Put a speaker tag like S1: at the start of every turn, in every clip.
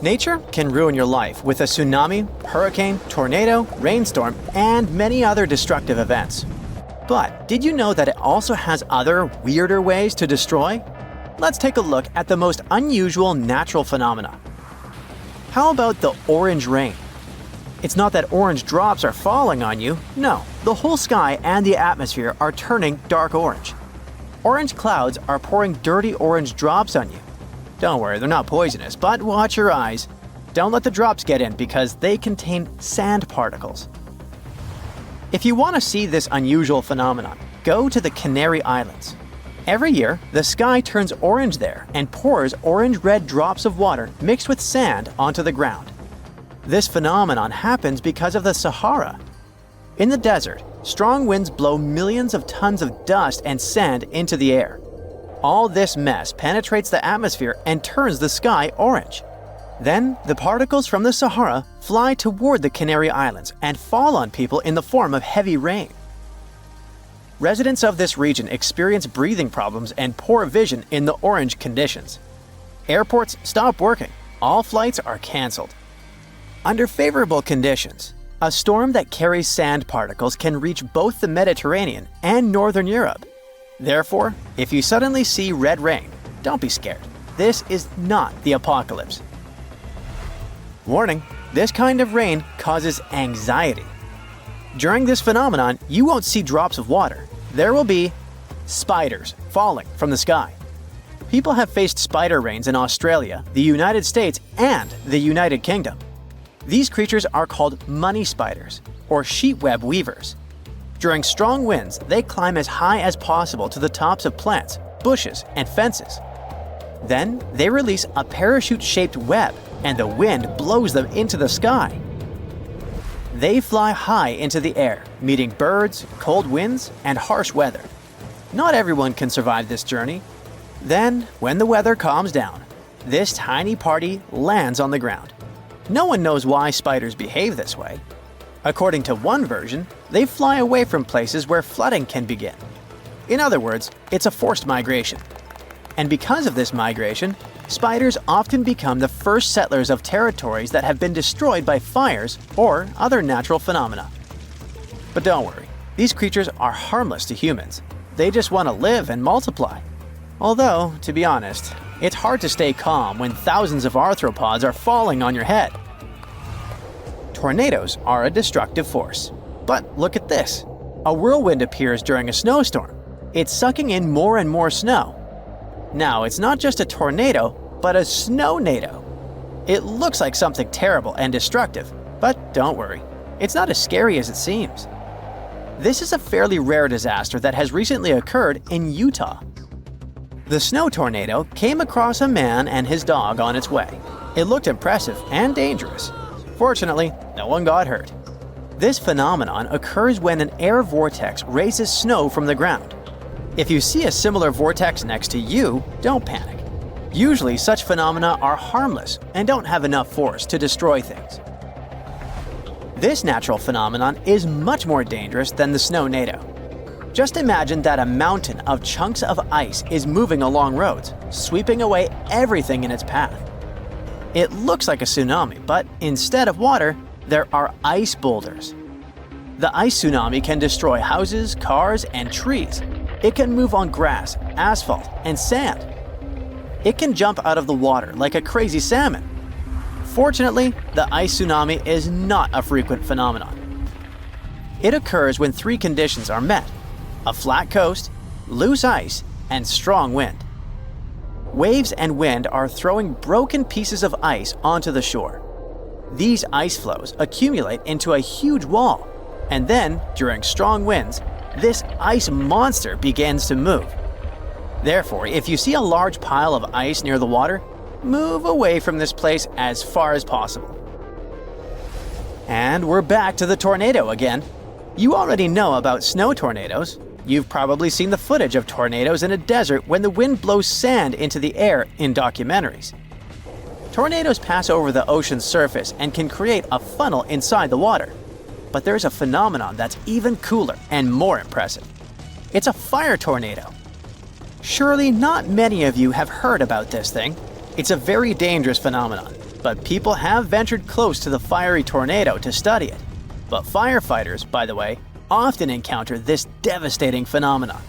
S1: Nature can ruin your life with a tsunami, hurricane, tornado, rainstorm, and many other destructive events. But did you know that it also has other, weirder ways to destroy? Let's take a look at the most unusual natural phenomena. How about the orange rain? It's not that orange drops are falling on you, no, the whole sky and the atmosphere are turning dark orange. Orange clouds are pouring dirty orange drops on you. Don't worry, they're not poisonous, but watch your eyes. Don't let the drops get in because they contain sand particles. If you want to see this unusual phenomenon, go to the Canary Islands. Every year, the sky turns orange there and pours orange-red drops of water mixed with sand onto the ground. This phenomenon happens because of the Sahara. In the desert, strong winds blow millions of tons of dust and sand into the air. All this mess penetrates the atmosphere and turns the sky orange. Then, the particles from the Sahara fly toward the Canary Islands and fall on people in the form of heavy rain. Residents of this region experience breathing problems and poor vision in the orange conditions. Airports stop working. All flights are canceled. Under favorable conditions, a storm that carries sand particles can reach both the Mediterranean and northern Europe. Therefore, if you suddenly see red rain, don't be scared. This is not the apocalypse. Warning: this kind of rain causes anxiety. During this phenomenon, you won't see drops of water. There will be spiders falling from the sky. People have faced spider rains in Australia, the United States, and the United Kingdom. These creatures are called money spiders, or sheet web weavers. During strong winds, they climb as high as possible to the tops of plants, bushes, and fences. Then, they release a parachute-shaped web, and the wind blows them into the sky. They fly high into the air, meeting birds, cold winds, and harsh weather. Not everyone can survive this journey. Then, when the weather calms down, this tiny party lands on the ground. No one knows why spiders behave this way. According to one version, they fly away from places where flooding can begin. In other words, it's a forced migration. And because of this migration, spiders often become the first settlers of territories that have been destroyed by fires or other natural phenomena. But don't worry, these creatures are harmless to humans. They just want to live and multiply. Although, to be honest, it's hard to stay calm when thousands of arthropods are falling on your head. Tornadoes are a destructive force. But look at this. A whirlwind appears during a snowstorm. It's sucking in more and more snow. Now, it's not just a tornado, but a snow-nado. It looks like something terrible and destructive, but don't worry, it's not as scary as it seems. This is a fairly rare disaster that has recently occurred in Utah. The snow tornado came across a man and his dog on its way. It looked impressive and dangerous. Fortunately, no one got hurt. This phenomenon occurs when an air vortex raises snow from the ground. If you see a similar vortex next to you, don't panic. Usually, such phenomena are harmless and don't have enough force to destroy things. This natural phenomenon is much more dangerous than the snow-nado. Just imagine that a mountain of chunks of ice is moving along roads, sweeping away everything in its path. It looks like a tsunami, but instead of water, there are ice boulders. The ice tsunami can destroy houses, cars, and trees. It can move on grass, asphalt, and sand. It can jump out of the water like a crazy salmon. Fortunately, the ice tsunami is not a frequent phenomenon. It occurs when three conditions are met: a flat coast, loose ice, and strong wind. Waves and wind are throwing broken pieces of ice onto the shore. These ice flows accumulate into a huge wall, and then, during strong winds, this ice monster begins to move. Therefore, if you see a large pile of ice near the water, move away from this place as far as possible. And we're back to the tornado again. You already know about snow tornadoes. You've probably seen the footage of tornadoes in a desert when the wind blows sand into the air in documentaries. Tornadoes pass over the ocean's surface and can create a funnel inside the water. But there's a phenomenon that's even cooler and more impressive. It's a fire tornado. Surely not many of you have heard about this thing. It's a very dangerous phenomenon. but people have ventured close to the fiery tornado to study it. But firefighters, by the way, often encounter this devastating phenomenon.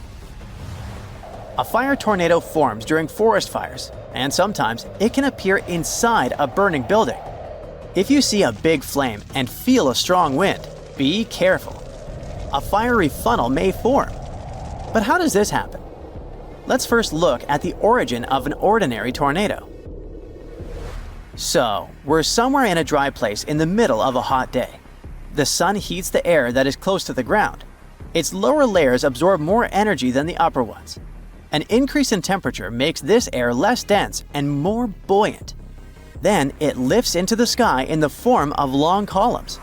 S1: A fire tornado forms during forest fires, and sometimes it can appear inside a burning building. If you see a big flame and feel a strong wind, be careful. A fiery funnel may form. But how does this happen? Let's first look at the origin of an ordinary tornado. So, we're somewhere in a dry place in the middle of a hot day. The sun heats the air that is close to the ground. Its lower layers absorb more energy than the upper ones. An increase in temperature makes this air less dense and more buoyant. Then it lifts into the sky in the form of long columns.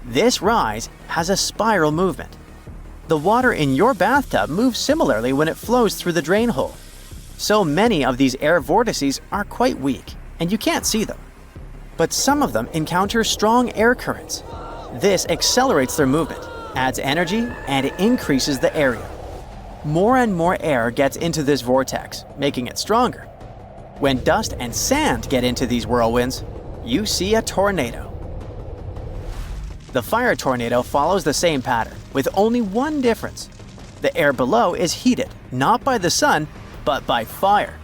S1: This rise has a spiral movement. The water in your bathtub moves similarly when it flows through the drain hole. So many of these air vortices are quite weak, and you can't see them. But some of them encounter strong air currents. This accelerates their movement, adds energy, and increases the area. More and more air gets into this vortex, making it stronger. When dust and sand get into these whirlwinds, you see a tornado. The fire tornado follows the same pattern, with only one difference. The air below is heated, not by the sun, but by fire.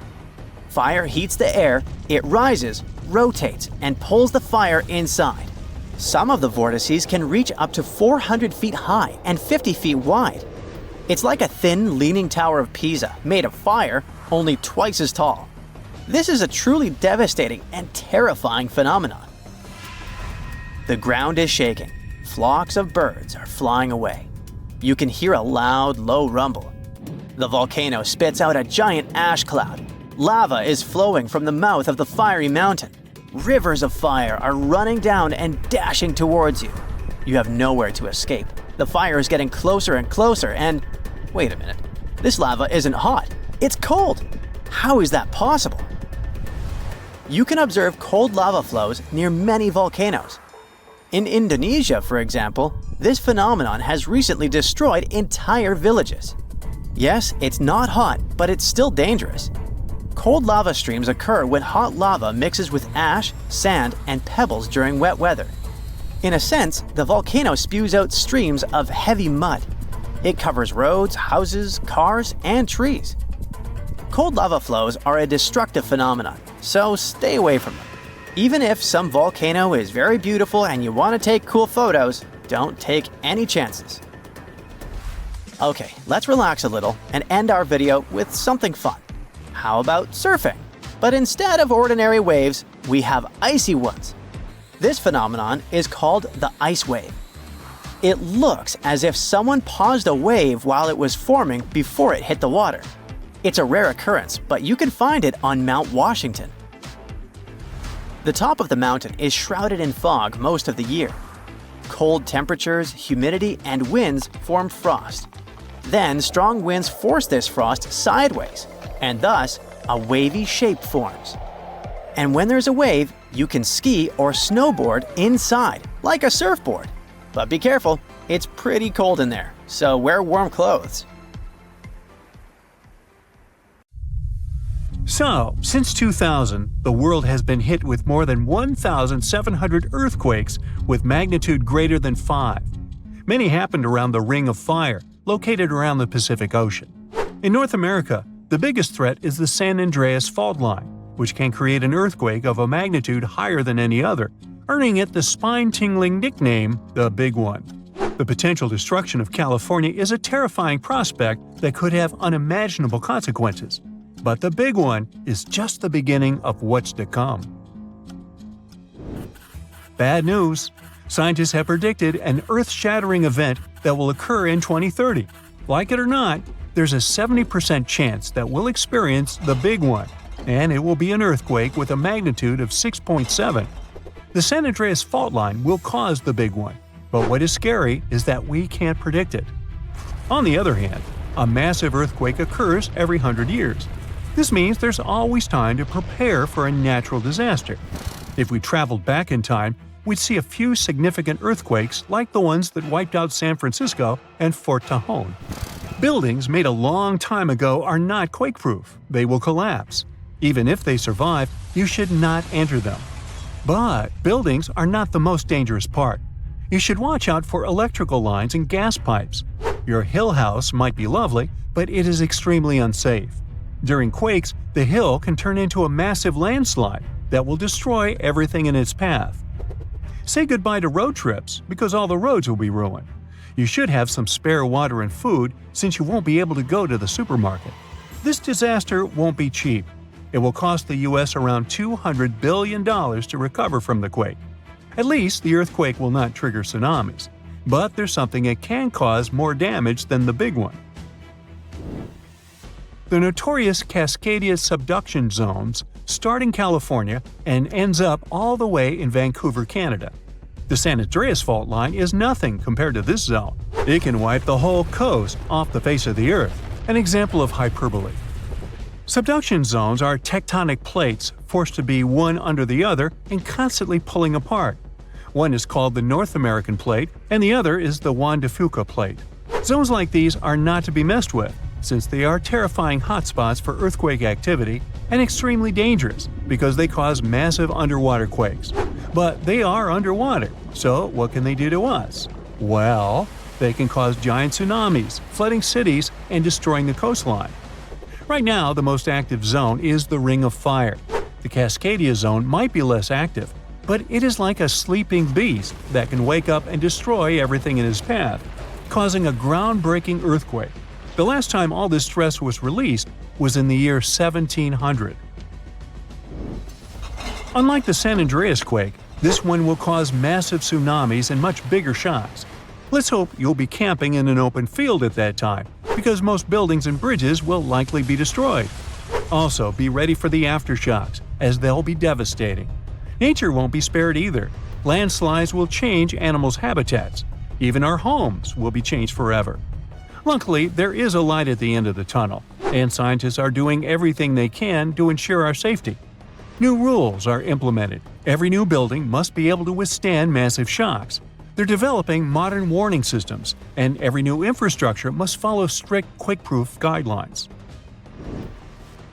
S1: Fire heats the air, it rises, rotates, and pulls the fire inside. Some of the vortices can reach up to 400 feet high and 50 feet wide. It's like a thin, leaning tower of Pisa made of fire, only twice as tall. This is a truly devastating and terrifying phenomenon. The ground is shaking. Flocks of birds are flying away. You can hear a loud, low rumble. The volcano spits out a giant ash cloud. Lava is flowing from the mouth of the fiery mountain. Rivers of fire are running down and dashing towards you. You have nowhere to escape. The fire is getting closer and closer, and wait a minute. This lava isn't hot. It's cold. How is that possible? You can observe cold lava flows near many volcanoes. In Indonesia, for example, this phenomenon has recently destroyed entire villages. Yes, it's not hot, but it's still dangerous. Cold lava streams occur when hot lava mixes with ash, sand, and pebbles during wet weather. In a sense, the volcano spews out streams of heavy mud. It covers roads, houses, cars, and trees. Cold lava flows are a destructive phenomenon, so stay away from them. Even if some volcano is very beautiful and you want to take cool photos, don't take any chances. Okay, let's relax a little and end our video with something fun. How about surfing? But instead of ordinary waves, we have icy ones. This phenomenon is called the ice wave. It looks as if someone paused a wave while it was forming before it hit the water. It's a rare occurrence, but you can find it on Mount Washington. The top of the mountain is shrouded in fog most of the year. Cold temperatures, humidity, and winds form frost. Then strong winds force this frost sideways, and thus a wavy shape forms. And when there's a wave, you can ski or snowboard inside, like a surfboard. But be careful, it's pretty cold in there, so wear warm clothes.
S2: So, since 2000, the world has been hit with more than 1,700 earthquakes with magnitude greater than 5. Many happened around the Ring of Fire, located around the Pacific Ocean. In North America, the biggest threat is the San Andreas Fault Line, which can create an earthquake of a magnitude higher than any other, earning it the spine-tingling nickname, the Big One. The potential destruction of California is a terrifying prospect that could have unimaginable consequences. But the Big One is just the beginning of what's to come. Bad news! Scientists have predicted an earth-shattering event that will occur in 2030. Like it or not, there's a 70% chance that we'll experience the Big One, and it will be an earthquake with a magnitude of 6.7. The San Andreas Fault Line will cause the Big One, but what is scary is that we can't predict it. On the other hand, a massive earthquake occurs every 100 years. This means there's always time to prepare for a natural disaster. If we traveled back in time, we'd see a few significant earthquakes like the ones that wiped out San Francisco and Fort Tejon. Buildings made a long time ago are not quake-proof. They will collapse. Even if they survive, you should not enter them. But buildings are not the most dangerous part. You should watch out for electrical lines and gas pipes. Your hill house might be lovely, but it is extremely unsafe. During quakes, the hill can turn into a massive landslide that will destroy everything in its path. Say goodbye to road trips because all the roads will be ruined. You should have some spare water and food since you won't be able to go to the supermarket. This disaster won't be cheap. It will cost the US around $200 billion to recover from the quake. At least the earthquake will not trigger tsunamis. But there's something it can cause more damage than the big one. The notorious Cascadia subduction zones start in California and ends up all the way in Vancouver, Canada. The San Andreas fault line is nothing compared to this zone. It can wipe the whole coast off the face of the Earth, an example of hyperbole. Subduction zones are tectonic plates forced to be one under the other and constantly pulling apart. One is called the North American Plate and the other is the Juan de Fuca Plate. Zones like these are not to be messed with, since they are terrifying hotspots for earthquake activity and extremely dangerous because they cause massive underwater quakes. But they are underwater, so what can they do to us? Well, they can cause giant tsunamis, flooding cities, and destroying the coastline. Right now, the most active zone is the Ring of Fire. The Cascadia zone might be less active, but it is like a sleeping beast that can wake up and destroy everything in its path, causing a groundbreaking earthquake. The last time all this stress was released was in the year 1700. Unlike the San Andreas quake, this one will cause massive tsunamis and much bigger shocks. Let's hope you'll be camping in an open field at that time, because most buildings and bridges will likely be destroyed. Also, be ready for the aftershocks, as they'll be devastating. Nature won't be spared either. Landslides will change animals' habitats. Even our homes will be changed forever. Luckily, there is a light at the end of the tunnel, and scientists are doing everything they can to ensure our safety. New rules are implemented. Every new building must be able to withstand massive shocks. They're developing modern warning systems, and every new infrastructure must follow strict quake-proof guidelines.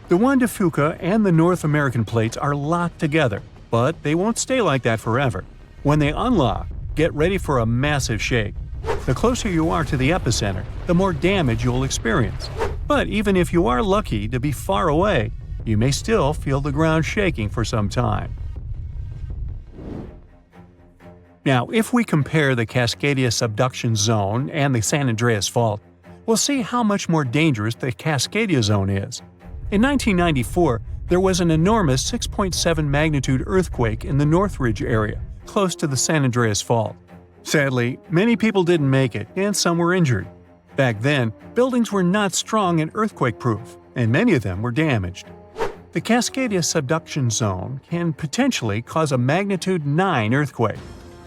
S2: The Juan de Fuca and the North American plates are locked together, but they won't stay like that forever. When they unlock, get ready for a massive shake. The closer you are to the epicenter, the more damage you'll experience. But even if you are lucky to be far away, you may still feel the ground shaking for some time. Now, if we compare the Cascadia subduction zone and the San Andreas fault, we'll see how much more dangerous the Cascadia zone is. In 1994, there was an enormous 6.7 magnitude earthquake in the Northridge area, close to the San Andreas fault. Sadly, many people didn't make it, and some were injured. Back then, buildings were not strong and earthquake-proof, and many of them were damaged. The Cascadia subduction zone can potentially cause a magnitude 9 earthquake.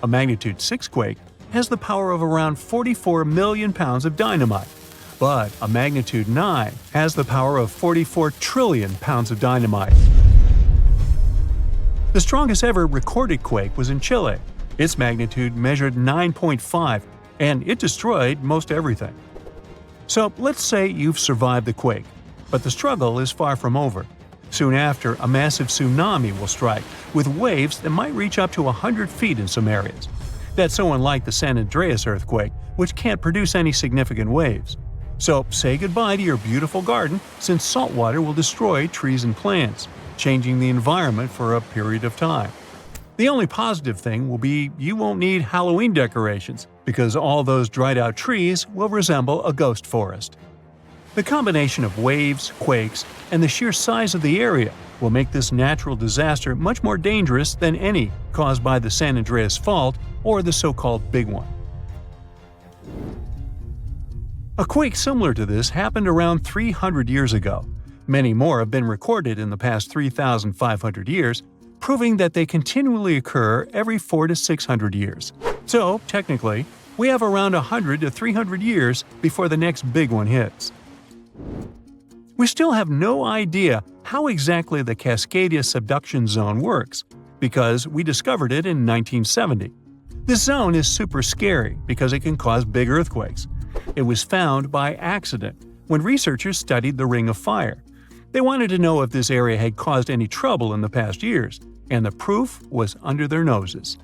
S2: A magnitude 6 quake has the power of around 44 million pounds of dynamite, but a magnitude 9 has the power of 44 trillion pounds of dynamite. The strongest ever recorded quake was in Chile. Its magnitude measured 9.5, and it destroyed most everything. So let's say you've survived the quake, but the struggle is far from over. Soon after, a massive tsunami will strike, with waves that might reach up to 100 feet in some areas. That's so unlike the San Andreas earthquake, which can't produce any significant waves. So say goodbye to your beautiful garden, since salt water will destroy trees and plants, changing the environment for a period of time. The only positive thing will be you won't need Halloween decorations, because all those dried-out trees will resemble a ghost forest. The combination of waves, quakes, and the sheer size of the area will make this natural disaster much more dangerous than any caused by the San Andreas fault or the so-called Big One. A quake similar to this happened around 300 years ago. Many more have been recorded in the past 3,500 years, proving that they continually occur every 400 to 600 years. So, technically, we have around 100 to 300 years before the next big one hits. We still have no idea how exactly the Cascadia subduction zone works, because we discovered it in 1970. This zone is super scary because it can cause big earthquakes. It was found by accident when researchers studied the Ring of Fire. They wanted to know if this area had caused any trouble in the past years, and the proof was under their noses.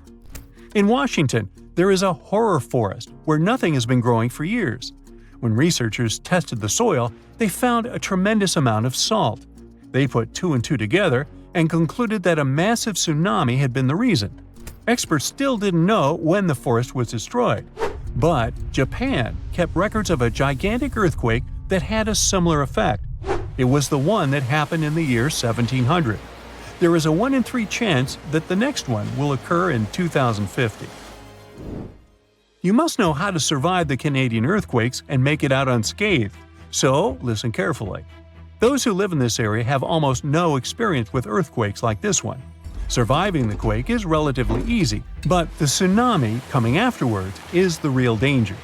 S2: In Washington, there is a horror forest where nothing has been growing for years. When researchers tested the soil, they found a tremendous amount of salt. They put two and two together and concluded that a massive tsunami had been the reason. Experts still didn't know when the forest was destroyed, but Japan kept records of a gigantic earthquake that had a similar effect. It was the one that happened in the year 1700. There is a 1 in 3 chance that the next one will occur in 2050. You must know how to survive the Canadian earthquakes and make it out unscathed, so listen carefully. Those who live in this area have almost no experience with earthquakes like this one. Surviving the quake is relatively easy, but the tsunami coming afterwards is the real danger.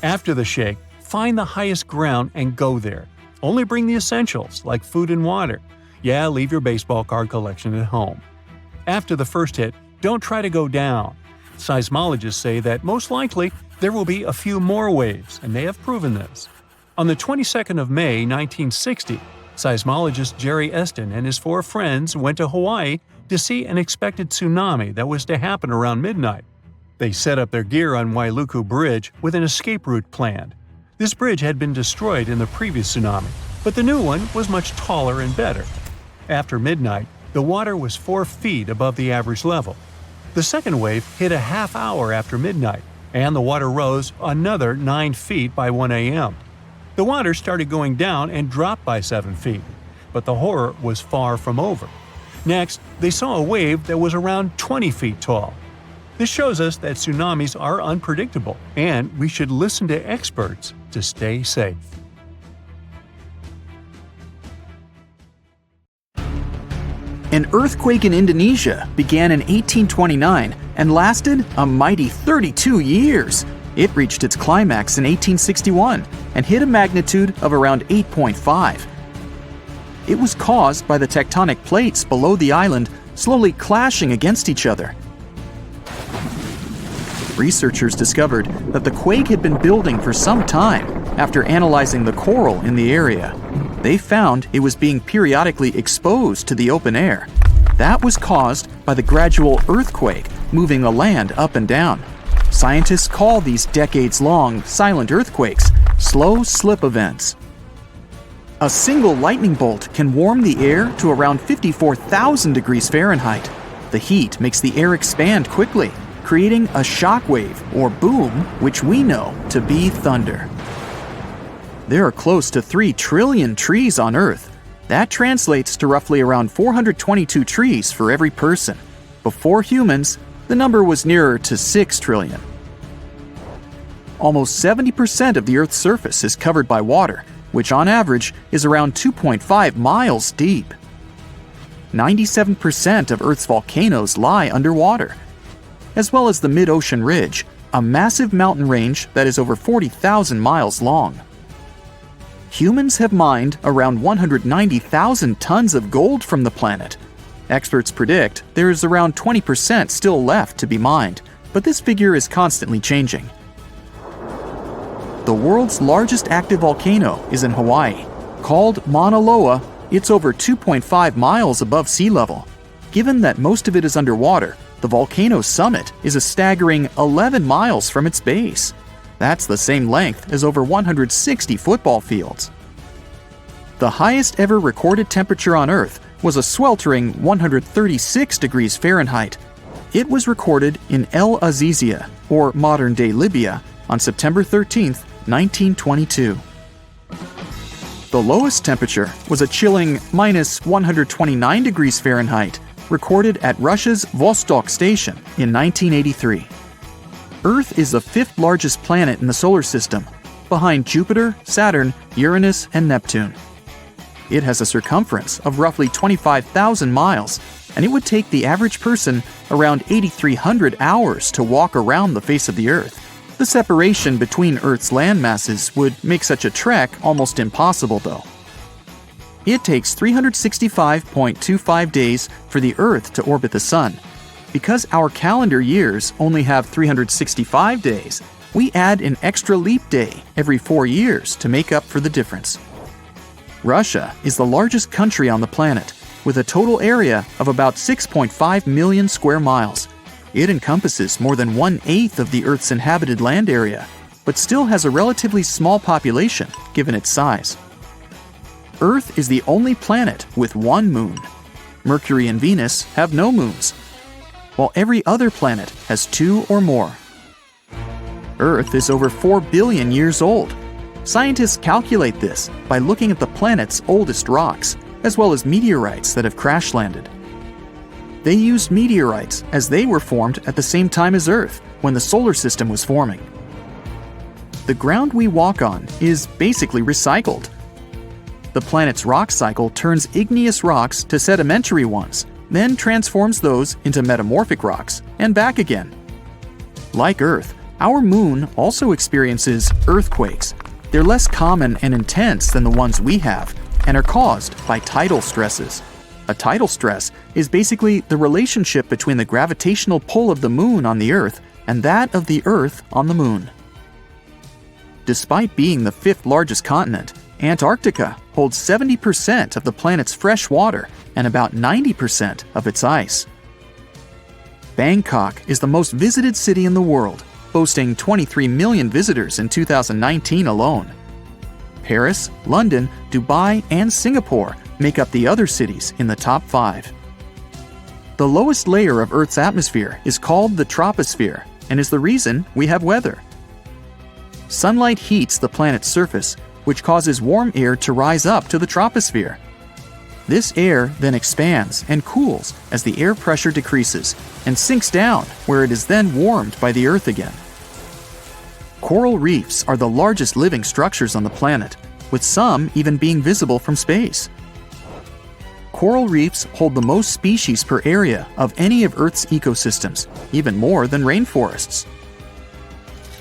S2: After the shake, find the highest ground and go there. Only bring the essentials, like food and water. Yeah, leave your baseball card collection at home. After the first hit, don't try to go down. Seismologists say that most likely there will be a few more waves, and they have proven this. On the 22nd of May, 1960, seismologist Jerry Eston and his 4 friends went to Hawaii to see an expected tsunami that was to happen around midnight. They set up their gear on Wailuku Bridge with an escape route planned. This bridge had been destroyed in the previous tsunami, but the new one was much taller and better. After midnight, the water was 4 feet above the average level. The second wave hit a half hour after midnight, and the water rose another 9 feet by 1 a.m. The water started going down and dropped by 7 feet, but the horror was far from over. Next, they saw a wave that was around 20 feet tall. This shows us that tsunamis are unpredictable, and we should listen to experts to stay safe.
S3: An earthquake in Indonesia began in 1829 and lasted a mighty 32 years. It reached its climax in 1861 and hit a magnitude of around 8.5. It was caused by the tectonic plates below the island slowly clashing against each other. Researchers discovered that the quake had been building for some time after analyzing the coral in the area. They found it was being periodically exposed to the open air. That was caused by the gradual earthquake moving the land up and down. Scientists call these decades-long silent earthquakes slow slip events. A single lightning bolt can warm the air to around 54,000 degrees Fahrenheit. The heat makes the air expand quickly, creating a shock wave or boom, which we know to be thunder. There are close to 3 trillion trees on Earth. That translates to roughly around 422 trees for every person. Before humans, the number was nearer to 6 trillion. Almost 70% of the Earth's surface is covered by water, which on average is around 2.5 miles deep. 97% of Earth's volcanoes lie underwater, as well as the mid-ocean ridge, a massive mountain range that is over 40,000 miles long. Humans have mined around 190,000 tons of gold from the planet. Experts predict there is around 20% still left to be mined, but this figure is constantly changing. The world's largest active volcano is in Hawaii. Called Mauna Loa, it's over 2.5 miles above sea level. Given that most of it is underwater, the volcano's summit is a staggering 11 miles from its base. That's the same length as over 160 football fields. The highest ever recorded temperature on Earth was a sweltering 136 degrees Fahrenheit. It was recorded in El Azizia, or modern-day Libya, on September 13, 1922. The lowest temperature was a chilling minus 129 degrees Fahrenheit, recorded at Russia's Vostok station in 1983. Earth is the 5th largest planet in the solar system, behind Jupiter, Saturn, Uranus, and Neptune. It has a circumference of roughly 25,000 miles, and it would take the average person around 8,300 hours to walk around the face of the Earth. The separation between Earth's land masses would make such a trek almost impossible, though. It takes 365.25 days for the Earth to orbit the Sun. Because our calendar years only have 365 days, we add an extra leap day every 4 years to make up for the difference. Russia is the largest country on the planet. with a total area of about 6.5 million square miles. It encompasses more than 1/8 of the Earth's inhabited land area, but still has a relatively small population given its size. Earth is the only planet with one moon. Mercury and Venus have no moons, while every other planet has 2 or more. Earth is over 4 billion years old. Scientists calculate this by looking at the planet's oldest rocks, as well as meteorites that have crash-landed. They used meteorites as they were formed at the same time as Earth, when the solar system was forming. The ground we walk on is basically recycled. The planet's rock cycle turns igneous rocks to sedimentary ones, then transforms those into metamorphic rocks, and back again. Like Earth, our moon also experiences earthquakes. They're less common and intense than the ones we have, and are caused by tidal stresses. A tidal stress is basically the relationship between the gravitational pull of the moon on the Earth and that of the Earth on the moon. Despite being the 5th largest continent, Antarctica holds 70% of the planet's fresh water and about 90% of its ice. Bangkok is the most visited city in the world, boasting 23 million visitors in 2019 alone. Paris, London, Dubai, and Singapore make up the other cities in the top 5. The lowest layer of Earth's atmosphere is called the troposphere and is the reason we have weather. Sunlight heats the planet's surface, which causes warm air to rise up to the troposphere. This air then expands and cools as the air pressure decreases and sinks down, where it is then warmed by the Earth again. Coral reefs are the largest living structures on the planet, with some even being visible from space. Coral reefs hold the most species per area of any of Earth's ecosystems, even more than rainforests.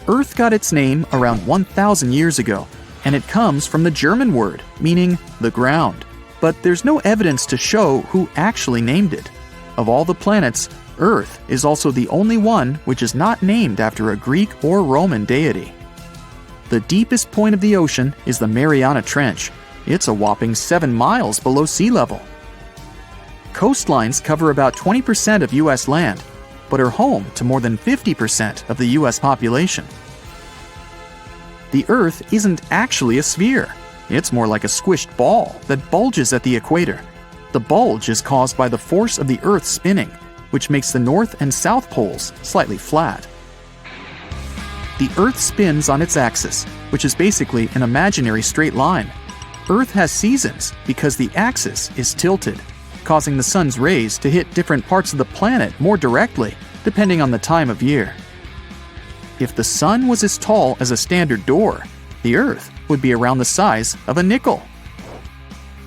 S3: Earth got its name around 1,000 years ago, and it comes from the German word meaning the ground, but there's no evidence to show who actually named it. Of all the planets, Earth is also the only one which is not named after a Greek or Roman deity. The deepest point of the ocean is the Mariana Trench. It's a whopping 7 miles below sea level. Coastlines cover about 20% of U.S. land, but are home to more than 50% of the U.S. population. The Earth isn't actually a sphere. It's more like a squished ball that bulges at the equator. The bulge is caused by the force of the Earth spinning, which makes the north and south poles slightly flat. The Earth spins on its axis, which is basically an imaginary straight line. Earth has seasons because the axis is tilted, causing the sun's rays to hit different parts of the planet more directly, depending on the time of year. If the sun was as tall as a standard door, the Earth would be around the size of a nickel.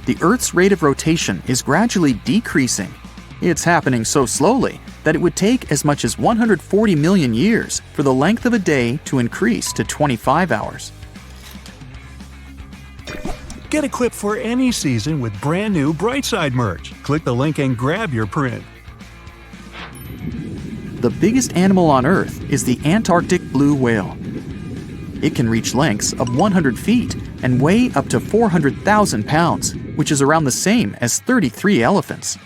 S3: The Earth's rate of rotation is gradually decreasing. It's happening so slowly that it would take as much as 140 million years for the length of a day to increase to 25 hours.
S2: Get equipped for any season with brand new Brightside merch. Click the link and grab your print.
S3: The biggest animal on Earth is the Antarctic blue whale. It can reach lengths of 100 feet and weigh up to 400,000 pounds, which is around the same as 33 elephants.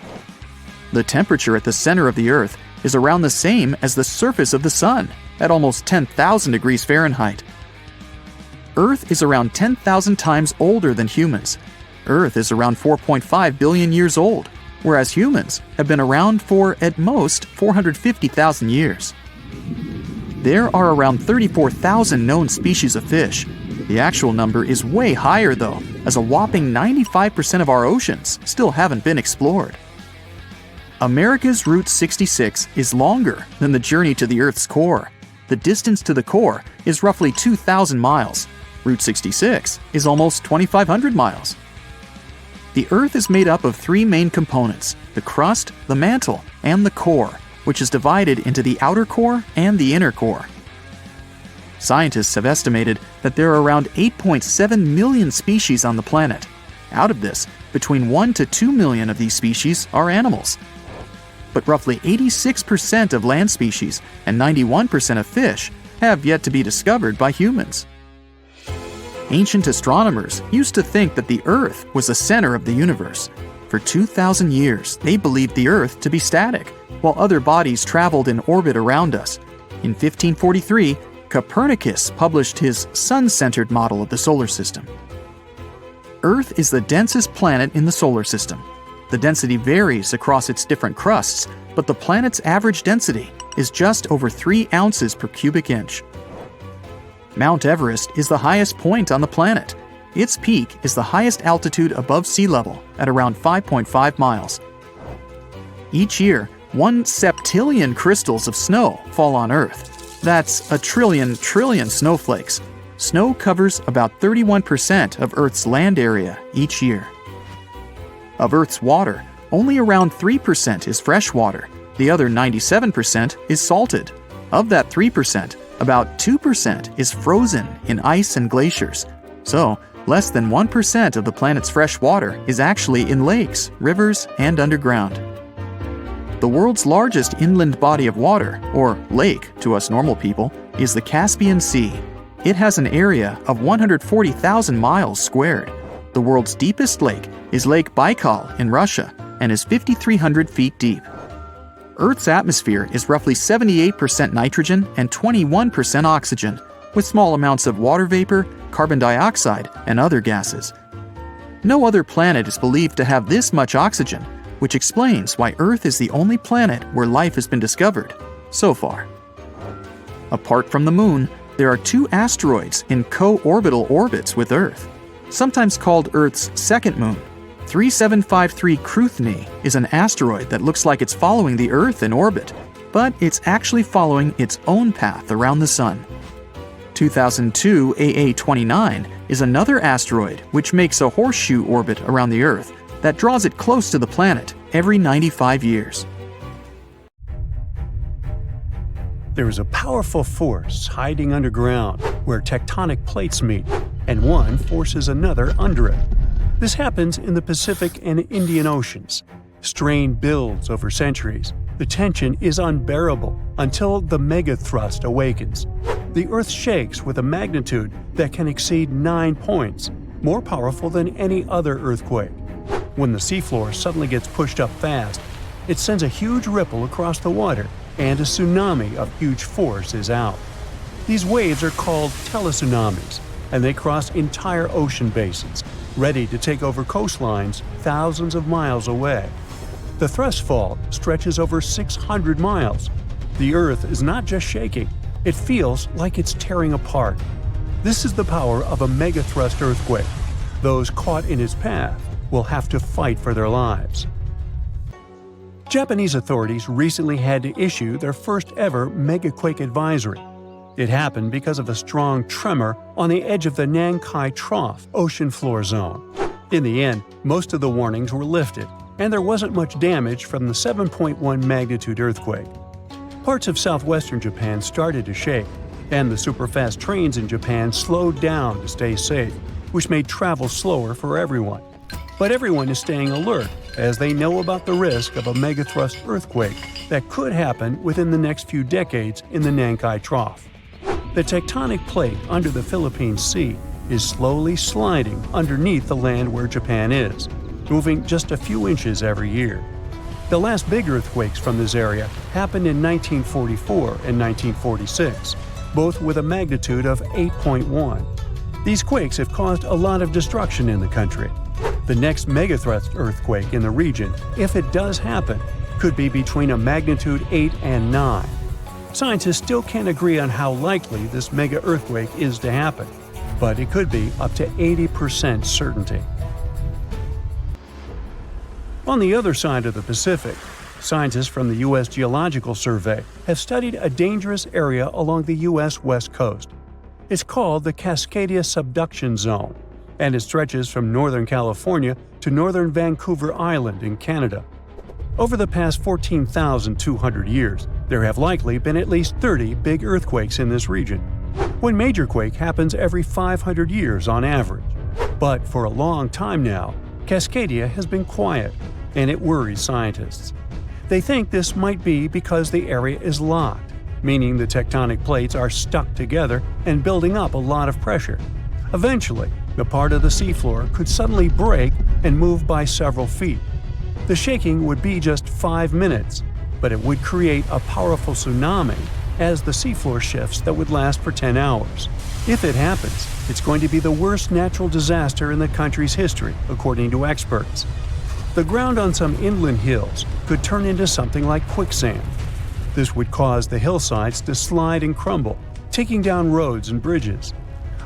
S3: The temperature at the center of the Earth is around the same as the surface of the Sun, at almost 10,000 degrees Fahrenheit. Earth is around 10,000 times older than humans. Earth is around 4.5 billion years old, whereas humans have been around for, at most, 450,000 years. There are around 34,000 known species of fish. The actual number is way higher though, as a whopping 95% of our oceans still haven't been explored. America's Route 66 is longer than the journey to the Earth's core. The distance to the core is roughly 2,000 miles. Route 66 is almost 2,500 miles. The Earth is made up of 3 main components: the crust, the mantle, and the core, which is divided into the outer core and the inner core. Scientists have estimated that there are around 8.7 million species on the planet. Out of this, between 1 to 2 million of these species are animals. But roughly 86% of land species and 91% of fish have yet to be discovered by humans. Ancient astronomers used to think that the Earth was the center of the universe. For 2,000 years, they believed the Earth to be static, while other bodies traveled in orbit around us. In 1543, Copernicus published his sun-centered model of the solar system. Earth is the densest planet in the solar system. The density varies across its different crusts, but the planet's average density is just over 3 ounces per cubic inch. Mount Everest is the highest point on the planet. Its peak is the highest altitude above sea level at around 5.5 miles. Each year, 1 septillion crystals of snow fall on Earth. That's a trillion snowflakes. Snow covers about 31% of Earth's land area each year. Of Earth's water, only around 3% is fresh water. The other 97% is salted. Of that 3%, about 2% is frozen in ice and glaciers. So, less than 1% of the planet's fresh water is actually in lakes, rivers, and underground. The world's largest inland body of water, or lake to us normal people, is the Caspian Sea. It has an area of 140,000 miles squared. The world's deepest lake is Lake Baikal in Russia and is 5,300 feet deep. Earth's atmosphere is roughly 78% nitrogen and 21% oxygen, with small amounts of water vapor, carbon dioxide, and other gases. No other planet is believed to have this much oxygen, which explains why Earth is the only planet where life has been discovered so far. Apart from the Moon, there are 2 asteroids in co-orbital orbits with Earth, sometimes called Earth's second moon. 3753 Cruithne is an asteroid that looks like it's following the Earth in orbit, but it's actually following its own path around the Sun. 2002 AA29 is another asteroid which makes a horseshoe orbit around the Earth that draws it close to the planet every 95 years.
S2: There is a powerful force hiding underground where tectonic plates meet, and one forces another under it. This happens in the Pacific and Indian Oceans. Strain builds over centuries. The tension is unbearable until the megathrust awakens. The Earth shakes with a magnitude that can exceed 9 points, more powerful than any other earthquake. When the seafloor suddenly gets pushed up fast, it sends a huge ripple across the water, and a tsunami of huge force is out. These waves are called teletsunamis, and they cross entire ocean basins, ready to take over coastlines thousands of miles away. The thrust fault stretches over 600 miles. The Earth is not just shaking, it feels like it's tearing apart. This is the power of a megathrust earthquake. Those caught in its path will have to fight for their lives. Japanese authorities recently had to issue their first ever mega-quake advisory. It happened because of a strong tremor on the edge of the Nankai Trough ocean floor zone. In the end, most of the warnings were lifted, and there wasn't much damage from the 7.1 magnitude earthquake. Parts of southwestern Japan started to shake, and the super-fast trains in Japan slowed down to stay safe, which made travel slower for everyone. But everyone is staying alert as they know about the risk of a megathrust earthquake that could happen within the next few decades in the Nankai Trough. The tectonic plate under the Philippine Sea is slowly sliding underneath the land where Japan is, moving just a few inches every year. The last big earthquakes from this area happened in 1944 and 1946, both with a magnitude of 8.1. These quakes have caused a lot of destruction in the country. The next megathrust earthquake in the region, if it does happen, could be between a magnitude 8 and 9. Scientists still can't agree on how likely this mega-earthquake is to happen, but it could be up to 80% certainty. On the other side of the Pacific, scientists from the U.S. Geological Survey have studied a dangerous area along the U.S. West Coast. It's called the Cascadia subduction zone, and it stretches from northern California to northern Vancouver Island in Canada. Over the past 14,200 years, there have likely been at least 30 big earthquakes in this region. One major quake happens every 500 years on average. But for a long time now, Cascadia has been quiet, and it worries scientists. They think this might be because the area is locked, meaning the tectonic plates are stuck together and building up a lot of pressure. Eventually, the part of the seafloor could suddenly break and move by several feet, The shaking would be just 5 minutes, but it would create a powerful tsunami as the seafloor shifts that would last for 10 hours. If it happens, it's going to be the worst natural disaster in the country's history, according to experts. The ground on some inland hills could turn into something like quicksand. This would cause the hillsides to slide and crumble, taking down roads and bridges.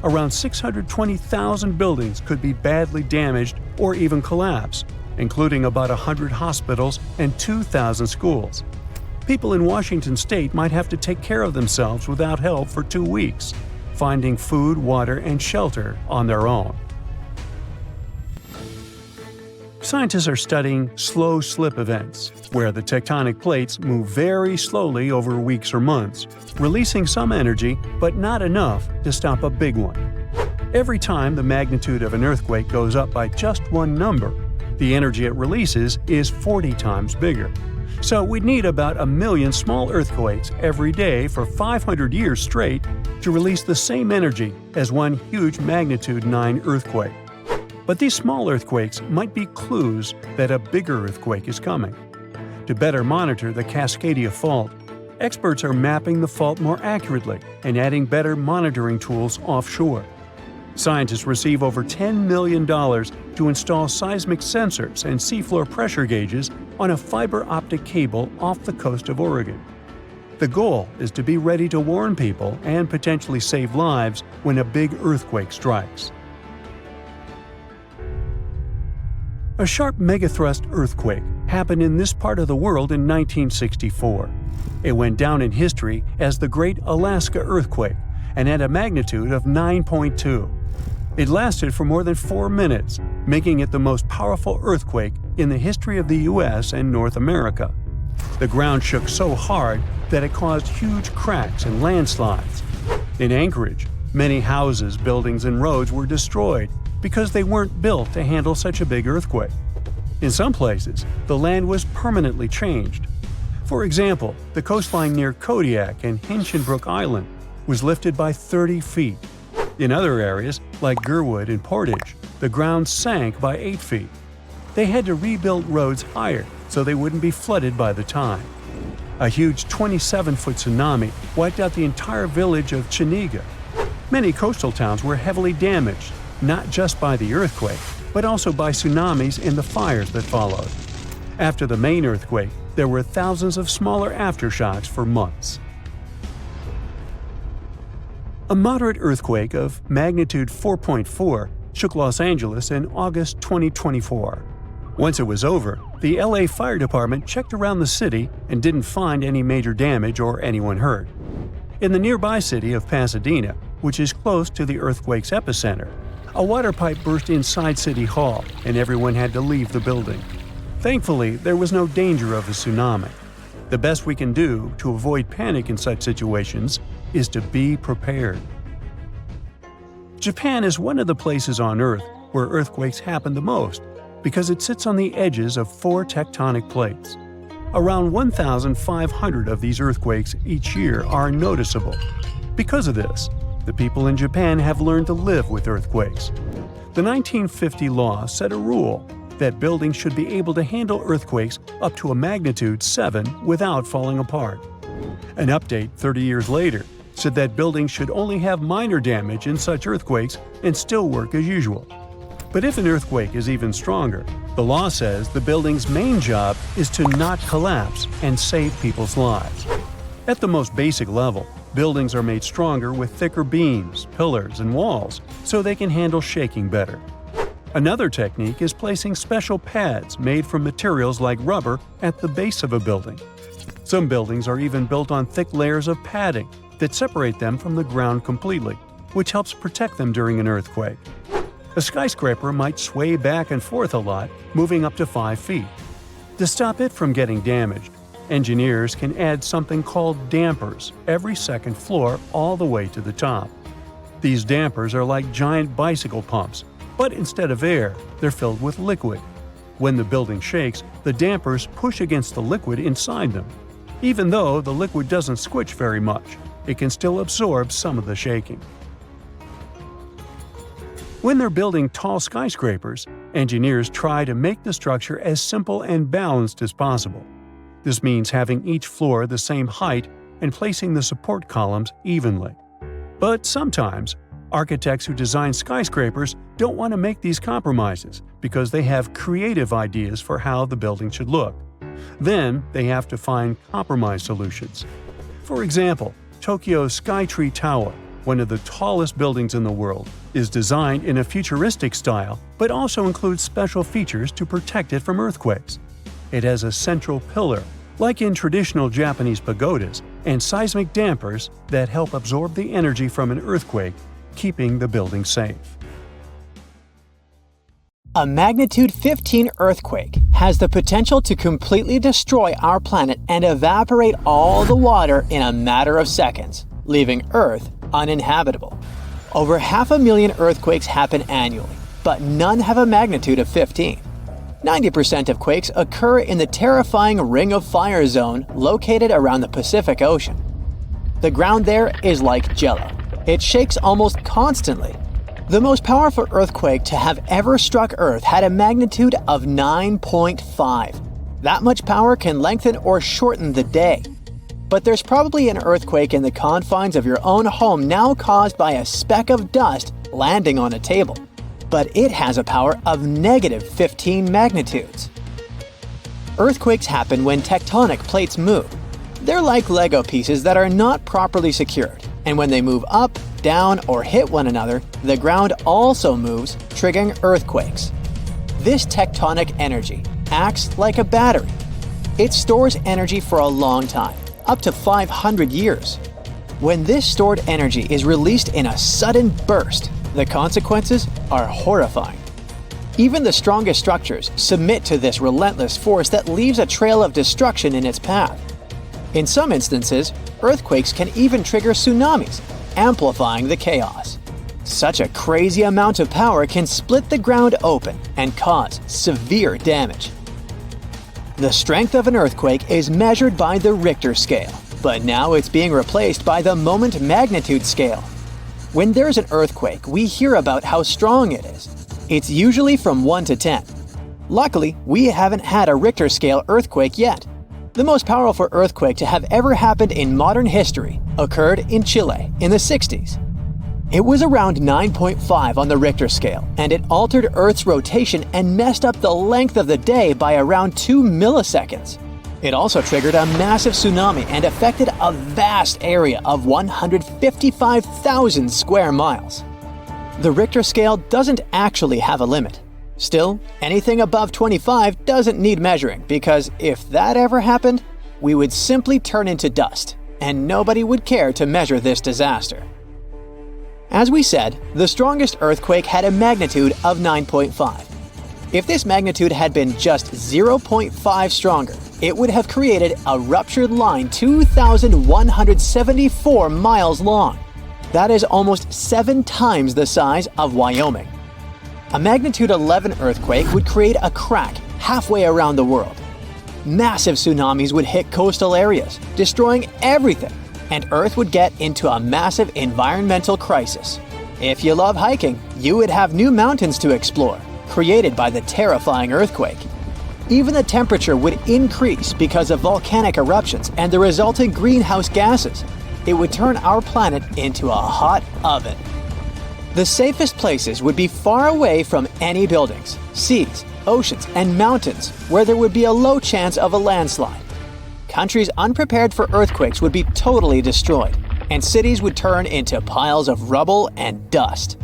S2: Around 620,000 buildings could be badly damaged or even collapse, including about 100 hospitals and 2,000 schools. People in Washington state might have to take care of themselves without help for 2 weeks, finding food, water, and shelter on their own. Scientists are studying slow slip events, where the tectonic plates move very slowly over weeks or months, releasing some energy but not enough to stop a big one. Every time the magnitude of an earthquake goes up by just one number, the energy it releases is 40 times bigger. So we'd need about 1 million small earthquakes every day for 500 years straight to release the same energy as one huge magnitude 9 earthquake. But these small earthquakes might be clues that a bigger earthquake is coming. To better monitor the Cascadia fault, experts are mapping the fault more accurately and adding better monitoring tools offshore. Scientists receive over $10 million to install seismic sensors and seafloor pressure gauges on a fiber optic cable off the coast of Oregon. The goal is to be ready to warn people and potentially save lives when a big earthquake strikes. A sharp megathrust earthquake happened in this part of the world in 1964. It went down in history as the Great Alaska Earthquake and had a magnitude of 9.2. It lasted for more than 4 minutes, making it the most powerful earthquake in the history of the US and North America. The ground shook so hard that it caused huge cracks and landslides. In Anchorage, many houses, buildings, and roads were destroyed because they weren't built to handle such a big earthquake. In some places, the land was permanently changed. For example, the coastline near Kodiak and Hinchinbrook Island was lifted by 30 feet. In other areas, like Gerwood and Portage, the ground sank by 8 feet. They had to rebuild roads higher so they wouldn't be flooded by the time. A huge 27-foot tsunami wiped out the entire village of Chiniga. Many coastal towns were heavily damaged, not just by the earthquake, but also by tsunamis and the fires that followed. After the main earthquake, there were thousands of smaller aftershocks for months. A moderate earthquake of magnitude 4.4 shook Los Angeles in August 2024. Once it was over, the LA Fire Department checked around the city and didn't find any major damage or anyone hurt. In the nearby city of Pasadena, which is close to the earthquake's epicenter, a water pipe burst inside City Hall and everyone had to leave the building. Thankfully, there was no danger of a tsunami. The best we can do to avoid panic in such situations is to be prepared. Japan is one of the places on Earth where earthquakes happen the most because it sits on the edges of 4 tectonic plates. Around 1,500 of these earthquakes each year are noticeable. Because of this, the people in Japan have learned to live with earthquakes. The 1950 law set a rule that buildings should be able to handle earthquakes up to a magnitude 7 without falling apart. An update 30 years later said that buildings should only have minor damage in such earthquakes and still work as usual. But if an earthquake is even stronger, the law says the building's main job is to not collapse and save people's lives. At the most basic level, buildings are made stronger with thicker beams, pillars, and walls so they can handle shaking better. Another technique is placing special pads made from materials like rubber at the base of a building. Some buildings are even built on thick layers of padding that separate them from the ground completely, which helps protect them during an earthquake. A skyscraper might sway back and forth a lot, moving up to 5 feet. To stop it from getting damaged, engineers can add something called dampers every second floor all the way to the top. These dampers are like giant bicycle pumps, but instead of air, they're filled with liquid. When the building shakes, the dampers push against the liquid inside them. Even though the liquid doesn't squish very much, it can still absorb some of the shaking. When they're building tall skyscrapers, engineers try to make the structure as simple and balanced as possible. This means having each floor the same height and placing the support columns evenly. But sometimes, architects who design skyscrapers don't want to make these compromises because they have creative ideas for how the building should look. Then, they have to find compromise solutions. For example, Tokyo's Skytree Tower, one of the tallest buildings in the world, is designed in a futuristic style but also includes special features to protect it from earthquakes. It has a central pillar, like in traditional Japanese pagodas, and seismic dampers that help absorb the energy from an earthquake, keeping the building safe.
S1: A magnitude 15 earthquake has the potential to completely destroy our planet and evaporate all the water in a matter of seconds, leaving Earth uninhabitable. Over 500,000 earthquakes happen annually, but none have a magnitude of 15. 90% of quakes occur in the terrifying Ring of Fire zone located around the Pacific Ocean. The ground there is like jello. It shakes almost constantly. The most powerful earthquake to have ever struck Earth had a magnitude of 9.5. That much power can lengthen or shorten the day. But there's probably an earthquake in the confines of your own home now caused by a speck of dust landing on a table. But it has a power of negative 15 magnitudes. Earthquakes happen when tectonic plates move. They're like Lego pieces that are not properly secured, and when they move up, down, or hit one another, the ground also moves, triggering earthquakes. This tectonic energy acts like a battery. It stores energy for a long time, up to 500 years. When this stored energy is released in a sudden burst, the consequences are horrifying. Even the strongest structures submit to this relentless force that leaves a trail of destruction in its path. In some instances, earthquakes can even trigger tsunamis, amplifying the chaos. Such a crazy amount of power can split the ground open and cause severe damage. The strength of an earthquake is measured by the Richter scale, but now it's being replaced by the moment magnitude scale. When there's an earthquake, we hear about how strong it is. It's usually from 1 to 10. Luckily, we haven't had a Richter scale earthquake yet. The most powerful earthquake to have ever happened in modern history occurred in Chile in the 60s. It was around 9.5 on the Richter scale, and it altered Earth's rotation and messed up the length of the day by around 2 milliseconds. It also triggered a massive tsunami and affected a vast area of 155,000 square miles. The Richter scale doesn't actually have a limit. Still, anything above 25 doesn't need measuring, because if that ever happened, we would simply turn into dust, and nobody would care to measure this disaster. As we said, the strongest earthquake had a magnitude of 9.5. If this magnitude had been just 0.5 stronger, it would have created a ruptured line 2,174 miles long. That is almost 7 times the size of Wyoming. A magnitude 11 earthquake would create a crack halfway around the world. Massive tsunamis would hit coastal areas, destroying everything, and Earth would get into a massive environmental crisis. If you love hiking, you would have new mountains to explore, created by the terrifying earthquake. Even the temperature would increase because of volcanic eruptions and the resulting greenhouse gases. It would turn our planet into a hot oven. The safest places would be far away from any buildings, seas, oceans, and mountains where there would be a low chance of a landslide. Countries unprepared for earthquakes would be totally destroyed, and cities would turn into piles of rubble and dust.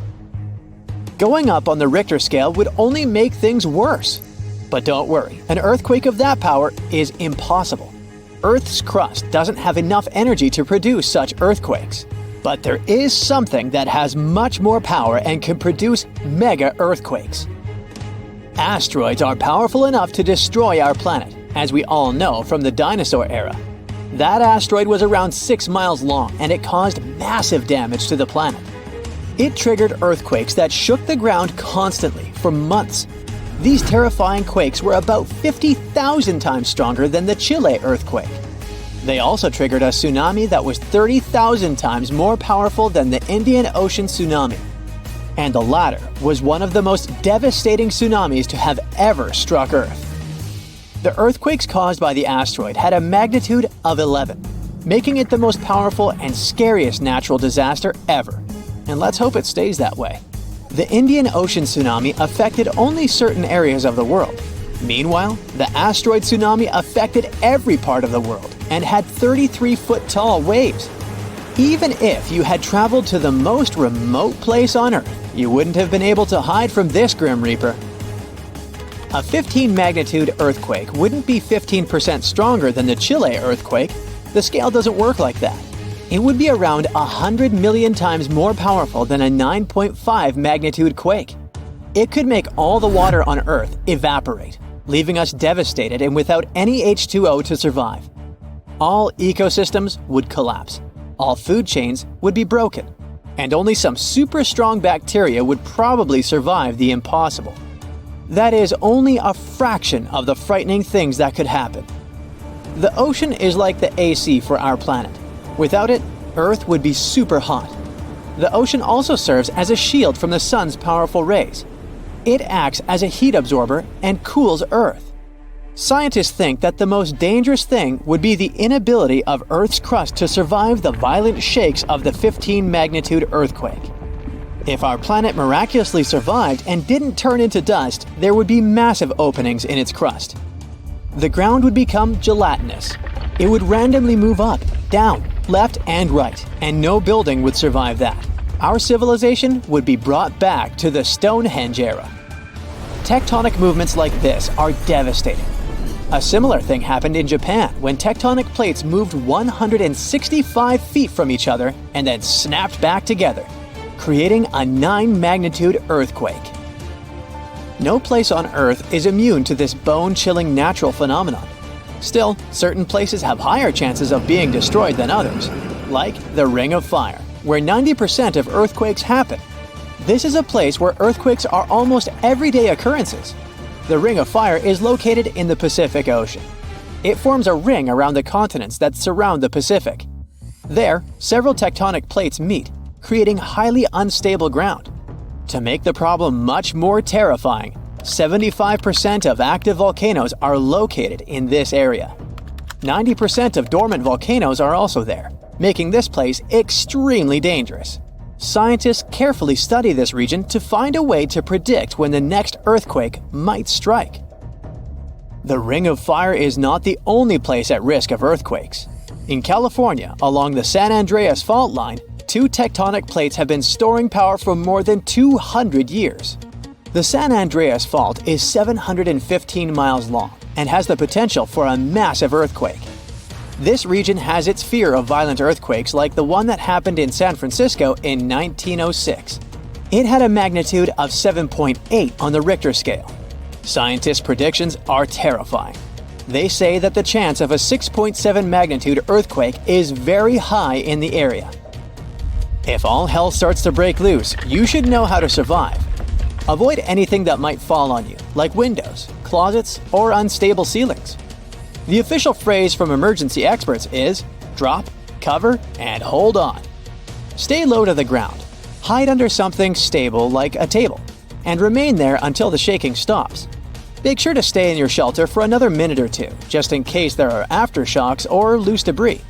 S1: Going up on the Richter scale would only make things worse. But don't worry, an earthquake of that power is impossible. Earth's crust doesn't have enough energy to produce such earthquakes. But there is something that has much more power and can produce mega-earthquakes. Asteroids are powerful enough to destroy our planet, as we all know from the dinosaur era. That asteroid was around 6 miles long, and it caused massive damage to the planet. It triggered earthquakes that shook the ground constantly for months. These terrifying quakes were about 50,000 times stronger than the Chile earthquake. They also triggered a tsunami that was 30,000 times more powerful than the Indian Ocean tsunami. and the latter was one of the most devastating tsunamis to have ever struck Earth. The earthquakes caused by the asteroid had a magnitude of 11, making it the most powerful and scariest natural disaster ever. And let's hope it stays that way. The Indian Ocean tsunami affected only certain areas of the world. Meanwhile, the asteroid tsunami affected every part of the world and had 33-foot-tall waves. Even if you had traveled to the most remote place on Earth, you wouldn't have been able to hide from this Grim Reaper. A 15-magnitude earthquake wouldn't be 15% stronger than the Chile earthquake. The scale doesn't work like that. It would be around 100 million times more powerful than a 9.5 magnitude quake. It could make all the water on Earth evaporate, leaving us devastated and without any H2O to survive. All ecosystems would collapse. All food chains would be broken. And only some super strong bacteria would probably survive the impossible. That is only a fraction of the frightening things that could happen. The ocean is like the AC for our planet. Without it, Earth would be super hot. The ocean also serves as a shield from the sun's powerful rays. It acts as a heat absorber and cools Earth. Scientists think that the most dangerous thing would be the inability of Earth's crust to survive the violent shakes of the 15-magnitude earthquake. If our planet miraculously survived and didn't turn into dust, there would be massive openings in its crust. The ground would become gelatinous. It would randomly move up, down, left, and right, and no building would survive that. Our civilization would be brought back to the Stonehenge era. Tectonic movements like this are devastating. A similar thing happened in Japan when tectonic plates moved 165 feet from each other and then snapped back together, creating a 9-magnitude earthquake. No place on Earth is immune to this bone-chilling natural phenomenon. Still, certain places have higher chances of being destroyed than others, like the Ring of Fire, where 90% of earthquakes happen. This is a place where earthquakes are almost everyday occurrences. The Ring of Fire is located in the Pacific Ocean. It forms a ring around the continents that surround the Pacific. There, several tectonic plates meet, creating highly unstable ground. To make the problem much more terrifying, 75% of active volcanoes are located in this area. 90% of dormant volcanoes are also there, making this place extremely dangerous. Scientists carefully study this region to find a way to predict when the next earthquake might strike. The Ring of Fire is not the only place at risk of earthquakes. In California, along the San Andreas fault line, 2 tectonic plates have been storing power for more than 200 years. The San Andreas Fault is 715 miles long and has the potential for a massive earthquake. This region has its fear of violent earthquakes like the one that happened in San Francisco in 1906. It had a magnitude of 7.8 on the Richter scale. Scientists' predictions are terrifying. They say that the chance of a 6.7 magnitude earthquake is very high in the area. If all hell starts to break loose, you should know how to survive. Avoid anything that might fall on you, like windows, closets, or unstable ceilings. The official phrase from emergency experts is drop, cover, and hold on. Stay low to the ground. Hide under something stable like a table, and remain there until the shaking stops. Make sure to stay in your shelter for another minute or two, just in case there are aftershocks or loose debris.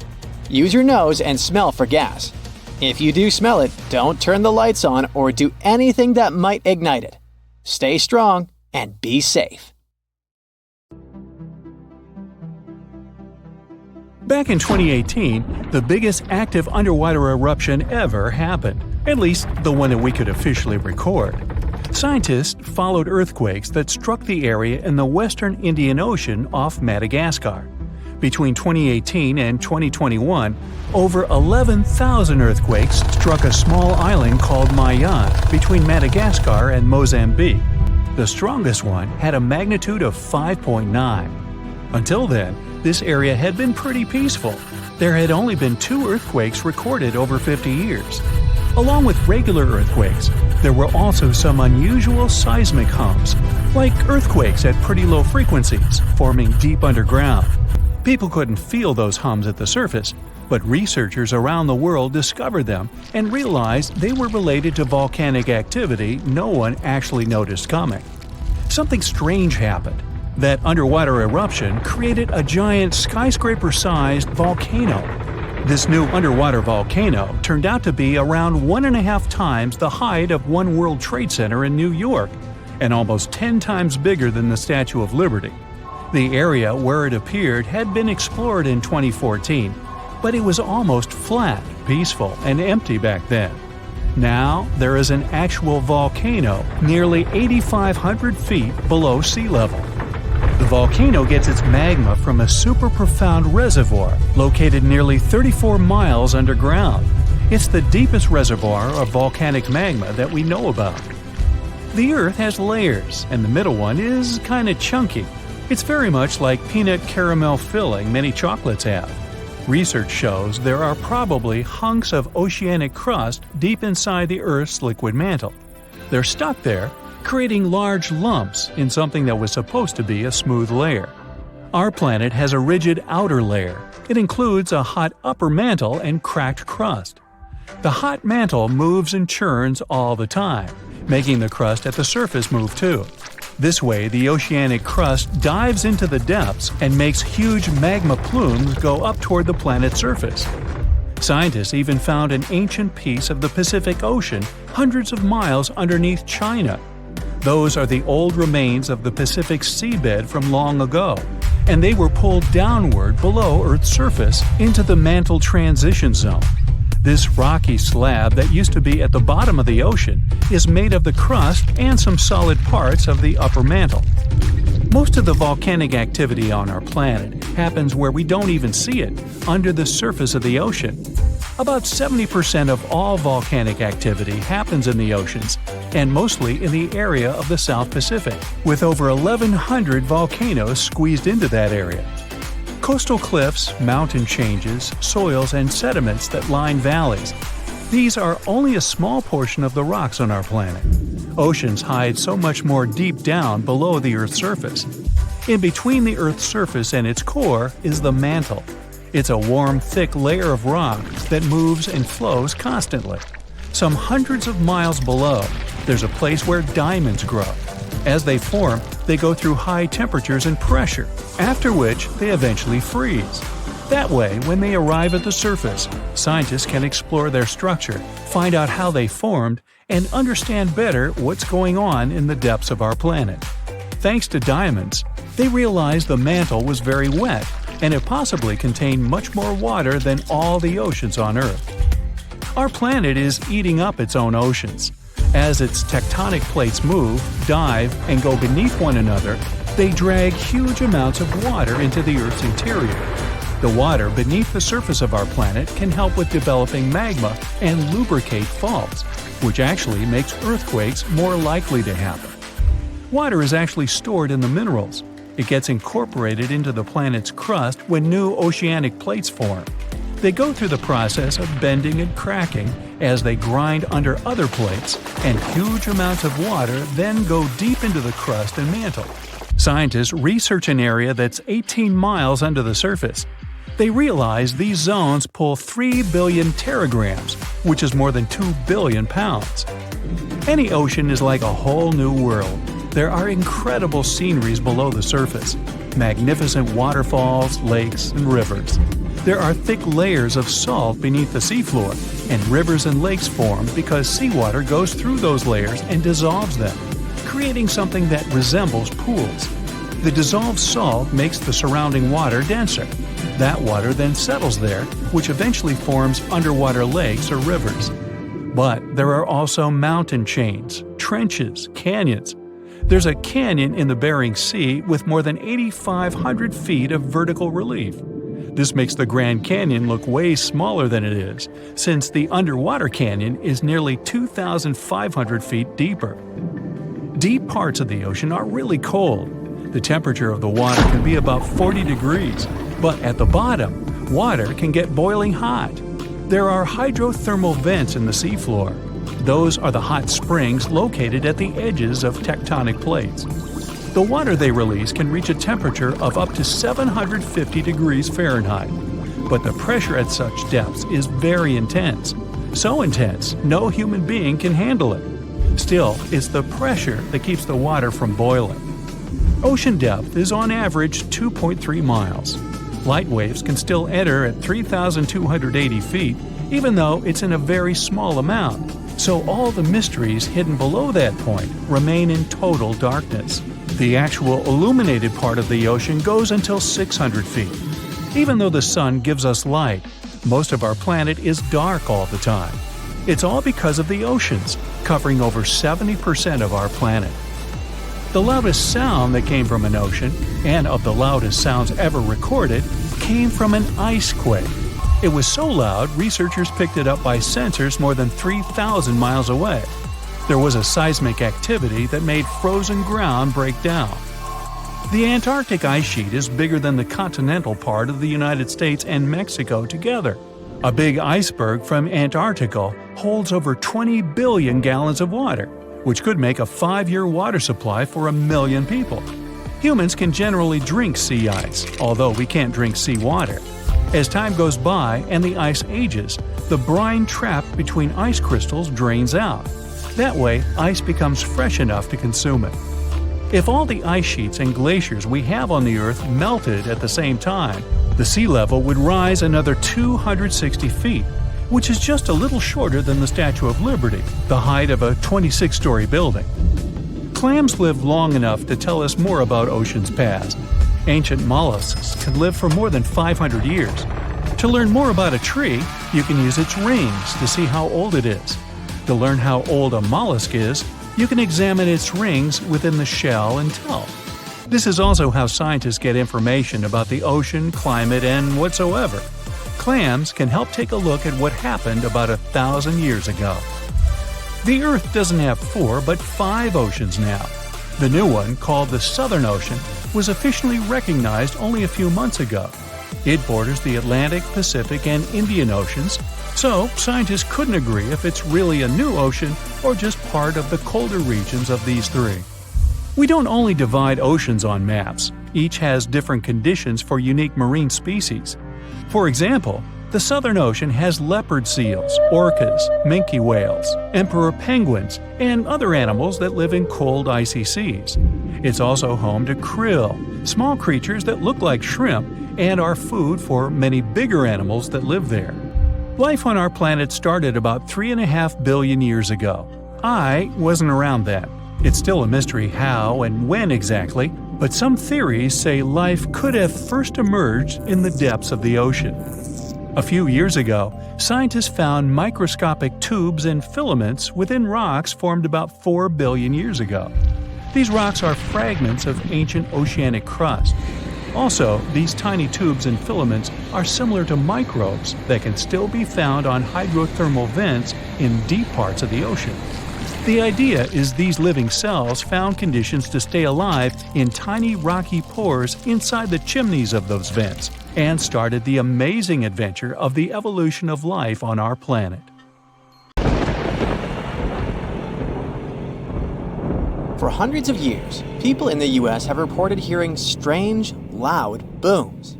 S1: Use your nose and smell for gas. If you do smell it, don't turn the lights on or do anything that might ignite it. Stay strong and be safe.
S2: Back in 2018, the biggest active underwater eruption ever happened, at least the one that we could officially record. Scientists followed earthquakes that struck the area in the western Indian Ocean off Madagascar. Between 2018 and 2021, over 11,000 earthquakes struck a small island called Mayan between Madagascar and Mozambique. The strongest one had a magnitude of 5.9. Until then, this area had been pretty peaceful. There had only been 2 earthquakes recorded over 50 years. Along with regular earthquakes, there were also some unusual seismic hums, like earthquakes at pretty low frequencies, forming deep underground. People couldn't feel those hums at the surface, But researchers around the world discovered them and realized they were related to volcanic activity no one actually noticed coming. Something strange happened. That underwater eruption created a giant skyscraper-sized volcano. This new underwater volcano turned out to be around 1.5 times the height of One World Trade Center in New York, and almost 10 times bigger than the Statue of Liberty. The area where it appeared had been explored in 2014, but it was almost flat, peaceful, and empty back then. Now, there is an actual volcano nearly 8,500 feet below sea level. The volcano gets its magma from a super-profound reservoir located nearly 34 miles underground. It's the deepest reservoir of volcanic magma that we know about. The Earth has layers, and the middle one is kinda chunky. It's very much like peanut caramel filling many chocolates have. Research shows there are probably hunks of oceanic crust deep inside the Earth's liquid mantle. They're stuck there, creating large lumps in something that was supposed to be a smooth layer. Our planet has a rigid outer layer. It includes a hot upper mantle and cracked crust. The hot mantle moves and churns all the time, making the crust at the surface move too. This way, the oceanic crust dives into the depths and makes huge magma plumes go up toward the planet's surface. Scientists even found an ancient piece of the Pacific Ocean hundreds of miles underneath China. Those are the old remains of the Pacific seabed from long ago, and they were pulled downward below Earth's surface into the Mantle transition zone. This rocky slab that used to be at the bottom of the ocean is made of the crust and some solid parts of the upper mantle. Most of the volcanic activity on our planet happens where we don't even see it, under the surface of the ocean. About 70% of all volcanic activity happens in the oceans, and mostly in the area of the South Pacific, with over 1,100 volcanoes squeezed into that area. Coastal cliffs, mountain changes, soils, and sediments that line valleys. These are only a small portion of the rocks on our planet. Oceans hide so much more deep down below the Earth's surface. In between the Earth's surface and its core is the mantle. It's a warm, thick layer of rock that moves and flows constantly. Some hundreds of miles below, there's a place where diamonds grow. As they form, they go through high temperatures and pressure, after which they eventually freeze. That way, when they arrive at the surface, scientists can explore their structure, find out how they formed, and understand better what's going on in the depths of our planet. Thanks to diamonds, they realized the mantle was very wet, and it possibly contained much more water than all the oceans on Earth. Our planet is eating up its own oceans. As its tectonic plates move, dive, and go beneath one another, they drag huge amounts of water into the Earth's interior. The water beneath the surface of our planet can help with developing magma and lubricate faults, which actually makes earthquakes more likely to happen. Water is actually stored in the minerals. It gets incorporated into the planet's crust when new oceanic plates form. They go through the process of bending and cracking as they grind under other plates, and huge amounts of water then go deep into the crust and mantle. Scientists research an area that's 18 miles under the surface. They realize these zones pull 3 billion teragrams, which is more than 2 billion pounds. Any ocean is like a whole new world. There are incredible sceneries below the surface, magnificent waterfalls, lakes, and rivers. There are thick layers of salt beneath the seafloor, and rivers and lakes form because seawater goes through those layers and dissolves them, creating something that resembles pools. The dissolved salt makes the surrounding water denser. That water then settles there, which eventually forms underwater lakes or rivers. But there are also mountain chains, trenches, canyons. There's a canyon in the Bering Sea with more than 8,500 feet of vertical relief. This makes the Grand Canyon look way smaller than it is, since the underwater canyon is nearly 2,500 feet deeper. Deep parts of the ocean are really cold. The temperature of the water can be about 40 degrees, but at the bottom, water can get boiling hot. There are hydrothermal vents in the seafloor. Those are the hot springs located at the edges of tectonic plates. The water they release can reach a temperature of up to 750 degrees Fahrenheit. but the pressure at such depths is very intense. So intense, no human being can handle it. Still, it's the pressure that keeps the water from boiling. Ocean depth is on average 2.3 miles. Light waves can still enter at 3,280 feet, even though it's in a very small amount. So all the mysteries hidden below that point remain in total darkness. The actual illuminated part of the ocean goes until 600 feet. Even though the sun gives us light, most of our planet is dark all the time. It's all because of the oceans, covering over 70% of our planet. The loudest sound that came from an ocean, and of the loudest sounds ever recorded, came from an ice quake. It was so loud, researchers picked it up by sensors more than 3,000 miles away. There was a seismic activity that made frozen ground break down. The Antarctic ice sheet is bigger than the continental part of the United States and Mexico together. A big iceberg from Antarctica holds over 20 billion gallons of water, which could make a 5-year water supply for 1 million people. Humans can generally drink sea ice, although we can't drink seawater. As time goes by and the ice ages, the brine trapped between ice crystals drains out. That way, ice becomes fresh enough to consume it. If all the ice sheets and glaciers we have on the Earth melted at the same time, the sea level would rise another 260 feet, which is just a little shorter than the Statue of Liberty, the height of a 26-story building. Clams lived long enough to tell us more about oceans past. Ancient mollusks could live for more than 500 years. To learn more about a tree, you can use its rings to see how old it is. To learn how old a mollusk is, you can examine its rings within the shell and tell. This is also how scientists get information about the ocean, climate, and whatsoever. Clams can help take a look at what happened about 1,000 years ago. The Earth doesn't have 4 but 5 oceans now. The new one, called the Southern Ocean, was officially recognized only a few months ago. It borders the Atlantic, Pacific, and Indian Oceans, so scientists couldn't agree if it's really a new ocean or just part of the colder regions of these 3. We don't only divide oceans on maps, each has different conditions for unique marine species. For example, the Southern Ocean has leopard seals, orcas, minke whales, emperor penguins, and other animals that live in cold, icy seas. It's also home to krill, small creatures that look like shrimp and are food for many bigger animals that live there. Life on our planet started about 3.5 billion years ago. I wasn't around then. It's still a mystery how and when exactly, but some theories say life could have first emerged in the depths of the ocean. A few years ago, scientists found microscopic tubes and filaments within rocks formed about 4 billion years ago. These rocks are fragments of ancient oceanic crust. Also, these tiny tubes and filaments are similar to microbes that can still be found on hydrothermal vents in deep parts of the ocean. The idea is these living cells found conditions to stay alive in tiny rocky pores inside the chimneys of those vents, and started the amazing adventure of the evolution of life on our planet.
S1: For hundreds of years, people in the US have reported hearing strange, loud booms.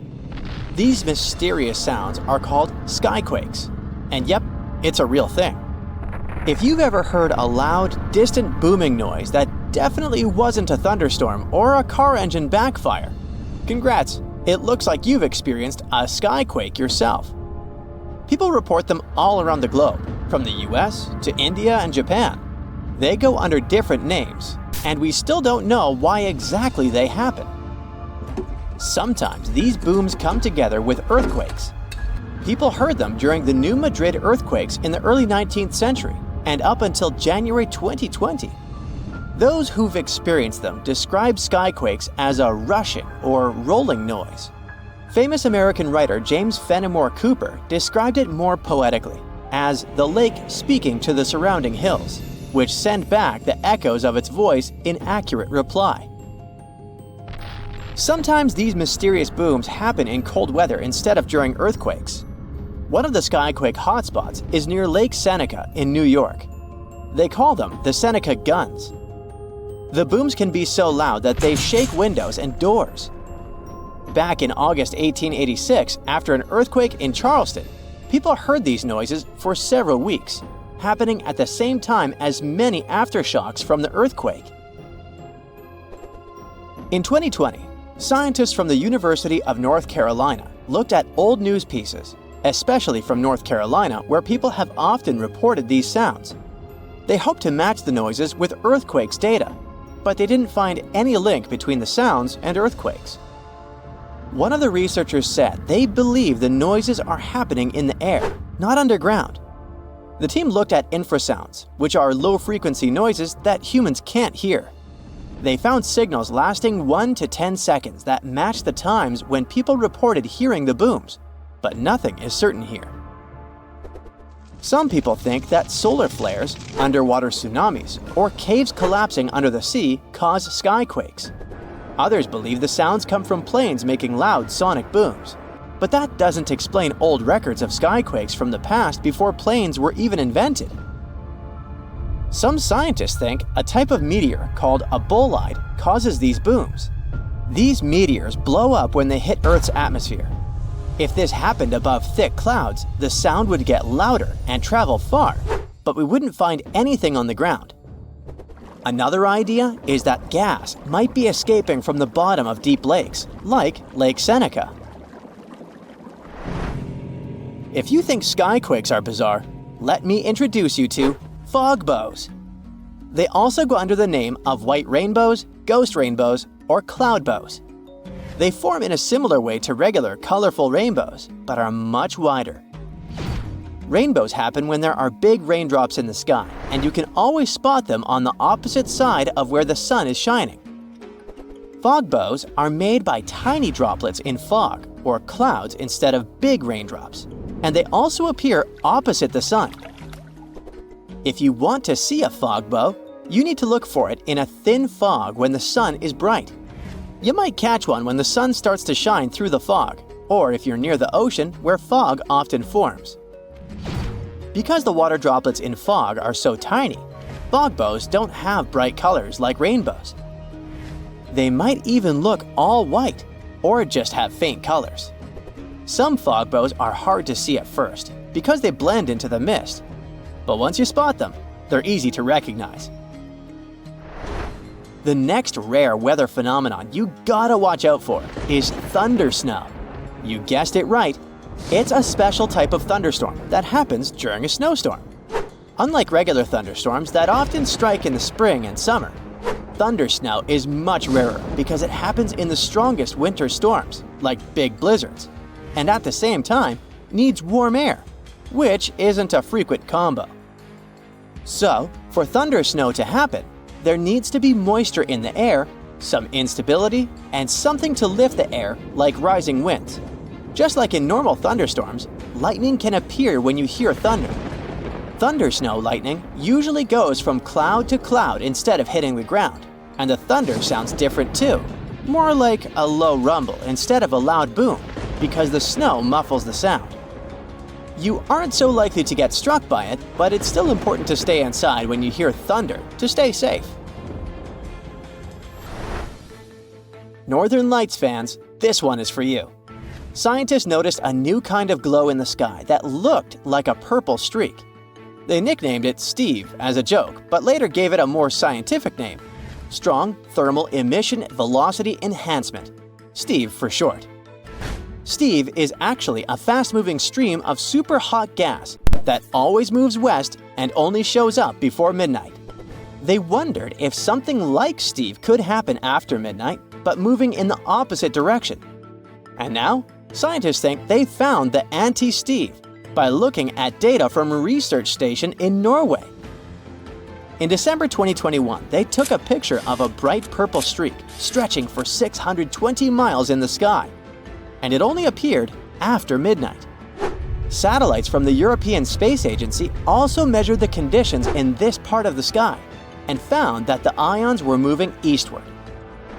S1: These mysterious sounds are called skyquakes. And yep, it's a real thing. If you've ever heard a loud, distant booming noise that definitely wasn't a thunderstorm or a car engine backfire, congrats, it looks like you've experienced a skyquake yourself. People report them all around the globe, from the US to India and Japan. They go under different names, and we still don't know why exactly they happen. Sometimes these booms come together with earthquakes. People heard them during the New Madrid earthquakes in the early 19th century and up until January 2020. Those who've experienced them describe skyquakes as a rushing or rolling noise. Famous American writer James Fenimore Cooper described it more poetically as the lake speaking to the surrounding hills, which send back the echoes of its voice in accurate reply. Sometimes these mysterious booms happen in cold weather instead of during earthquakes. One of the skyquake hotspots is near Lake Seneca in New York. They call them the Seneca Guns. The booms can be so loud that they shake windows and doors. Back in August 1886, after an earthquake in Charleston, people heard these noises for several weeks, happening at the same time as many aftershocks from the earthquake. In 2020, scientists from the University of North Carolina looked at old news pieces, especially from North Carolina, where people have often reported these sounds. They hoped to match the noises with earthquakes data, but they didn't find any link between the sounds and earthquakes. One of the researchers said they believe the noises are happening in the air, not underground. The team looked at infrasounds, which are low-frequency noises that humans can't hear. They found signals lasting 1 to 10 seconds that matched the times when people reported hearing the booms, but nothing is certain here. Some people think that solar flares, underwater tsunamis, or caves collapsing under the sea cause skyquakes. Others believe the sounds come from planes making loud sonic booms. But that doesn't explain old records of skyquakes from the past before planes were even invented. Some scientists think a type of meteor called a bolide causes these booms. These meteors blow up when they hit Earth's atmosphere. If this happened above thick clouds, the sound would get louder and travel far, but we wouldn't find anything on the ground. Another idea is that gas might be escaping from the bottom of deep lakes, like Lake Seneca. If you think skyquakes are bizarre, let me introduce you to fog bows. They also go under the name of white rainbows, ghost rainbows, or cloud bows. They form in a similar way to regular colorful rainbows, but are much wider. Rainbows happen when there are big raindrops in the sky, and you can always spot them on the opposite side of where the sun is shining. Fog bows are made by tiny droplets in fog, or clouds, instead of big raindrops, and they also appear opposite the sun. If you want to see a fog bow, you need to look for it in a thin fog when the sun is bright. You might catch one when the sun starts to shine through the fog, or if you're near the ocean where fog often forms. Because the water droplets in fog are so tiny, fog bows don't have bright colors like rainbows. They might even look all white, or just have faint colors. Some fog bows are hard to see at first, because they blend into the mist. But once you spot them, they're easy to recognize. The next rare weather phenomenon you gotta watch out for is thundersnow. You guessed it right. It's a special type of thunderstorm that happens during a snowstorm. Unlike regular thunderstorms that often strike in the spring and summer, thundersnow is much rarer because it happens in the strongest winter storms, like big blizzards, and at the same time needs warm air, which isn't a frequent combo. So, for thundersnow to happen, there needs to be moisture in the air, some instability, and something to lift the air like rising winds. Just like in normal thunderstorms, lightning can appear when you hear thunder. Thundersnow lightning usually goes from cloud to cloud instead of hitting the ground, and the thunder sounds different too, more like a low rumble instead of a loud boom, because the snow muffles the sound. You aren't so likely to get struck by it, but it's still important to stay inside when you hear thunder to stay safe. Northern Lights fans, this one is for you. Scientists noticed a new kind of glow in the sky that looked like a purple streak. They nicknamed it Steve as a joke, but later gave it a more scientific name: Strong Thermal Emission Velocity Enhancement, Steve for short. Steve is actually a fast-moving stream of super hot gas that always moves west and only shows up before midnight. They wondered if something like Steve could happen after midnight, but moving in the opposite direction. And now, scientists think they found the anti-Steve by looking at data from a research station in Norway. In December 2021, they took a picture of a bright purple streak stretching for 620 miles in the sky, and it only appeared after midnight. Satellites from the European Space Agency also measured the conditions in this part of the sky and found that the ions were moving eastward.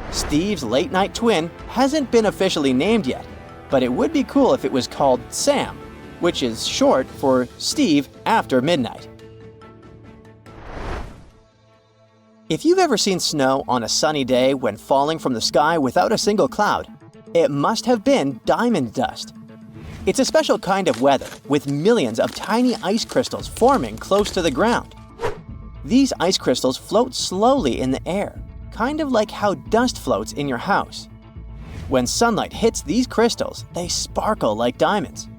S1: Steve's late-night twin hasn't been officially named yet, but it would be cool if it was called SAM, which is short for Steve after midnight. If you've ever seen snow on a sunny day when falling from the sky without a single cloud, It must have been diamond dust. It's a special kind of weather with millions of tiny ice crystals forming close to the ground. These ice crystals float slowly in the air, kind of like how dust floats in your house. When sunlight hits these crystals, they sparkle like diamonds.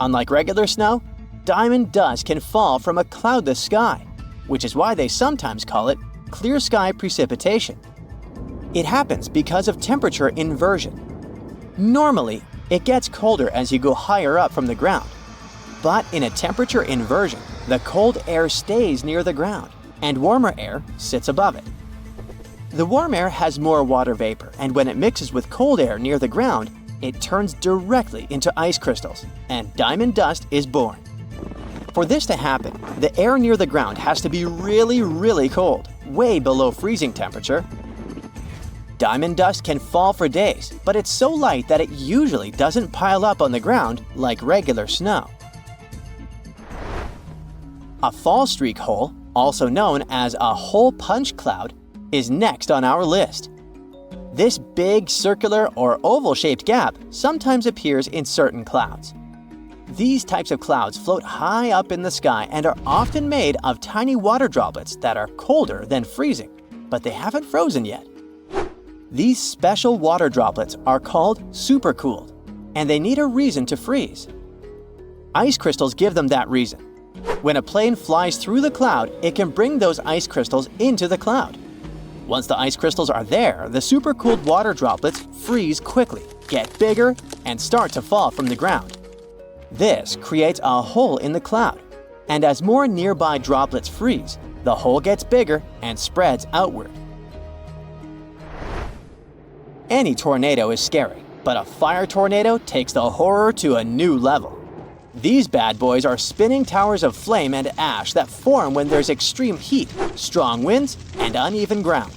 S1: Unlike regular snow, diamond dust can fall from a cloudless sky, which is why they sometimes call it clear sky precipitation. It happens because of temperature inversion. Normally, it gets colder as you go higher up from the ground. But in a temperature inversion, the cold air stays near the ground, and warmer air sits above it. The warm air has more water vapor, and when it mixes with cold air near the ground, it turns directly into ice crystals, and diamond dust is born. For this to happen, the air near the ground has to be really, really cold, way below freezing temperature. Diamond dust can fall for days, but it's so light that it usually doesn't pile up on the ground like regular snow. A fall streak hole, also known as a hole punch cloud, is next on our list. This big circular or oval-shaped gap sometimes appears in certain clouds. These types of clouds float high up in the sky and are often made of tiny water droplets that are colder than freezing, but they haven't frozen yet. These special water droplets are called supercooled, and they need a reason to freeze. Ice crystals give them that reason. When a plane flies through the cloud, it can bring those ice crystals into the cloud. Once the ice crystals are there, the supercooled water droplets freeze quickly, get bigger, and start to fall from the ground. This creates a hole in the cloud, and as more nearby droplets freeze, the hole gets bigger and spreads outward. Any tornado is scary, but a fire tornado takes the horror to a new level. These bad boys are spinning towers of flame and ash that form when there's extreme heat, strong winds, and uneven ground.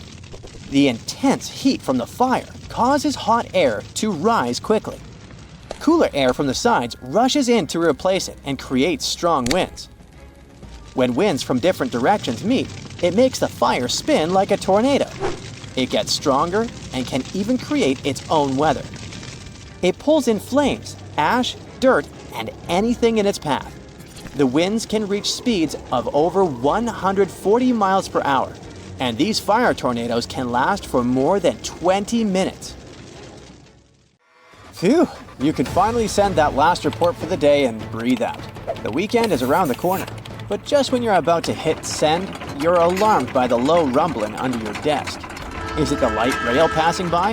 S1: The intense heat from the fire causes hot air to rise quickly. Cooler air from the sides rushes in to replace it and creates strong winds. When winds from different directions meet, it makes the fire spin like a tornado. It gets stronger and can even create its own weather. It pulls in flames, ash, dirt, and anything in its path. The winds can reach speeds of over 140 miles per hour, and these fire tornadoes can last for more than 20 minutes. Phew, you can finally send that last report for the day and breathe out. The weekend is around the corner, but just when you're about to hit send, you're alarmed by the low rumbling under your desk. Is it the light rail passing by?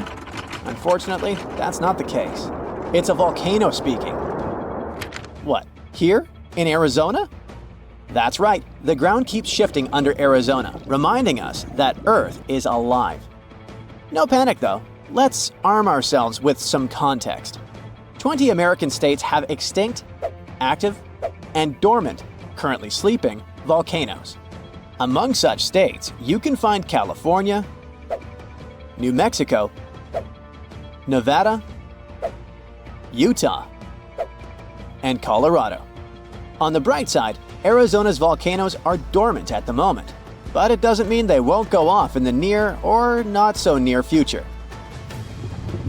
S1: Unfortunately, that's not the case. It's a volcano speaking. What, here? In Arizona? That's right, the ground keeps shifting under Arizona, reminding us that Earth is alive. No panic though, let's arm ourselves with some context. 20 American states have extinct, active, and dormant, currently sleeping, volcanoes. Among such states, you can find California, New Mexico, Nevada, Utah, and Colorado. On the bright side, Arizona's volcanoes are dormant at the moment, but it doesn't mean they won't go off in the near or not so near future.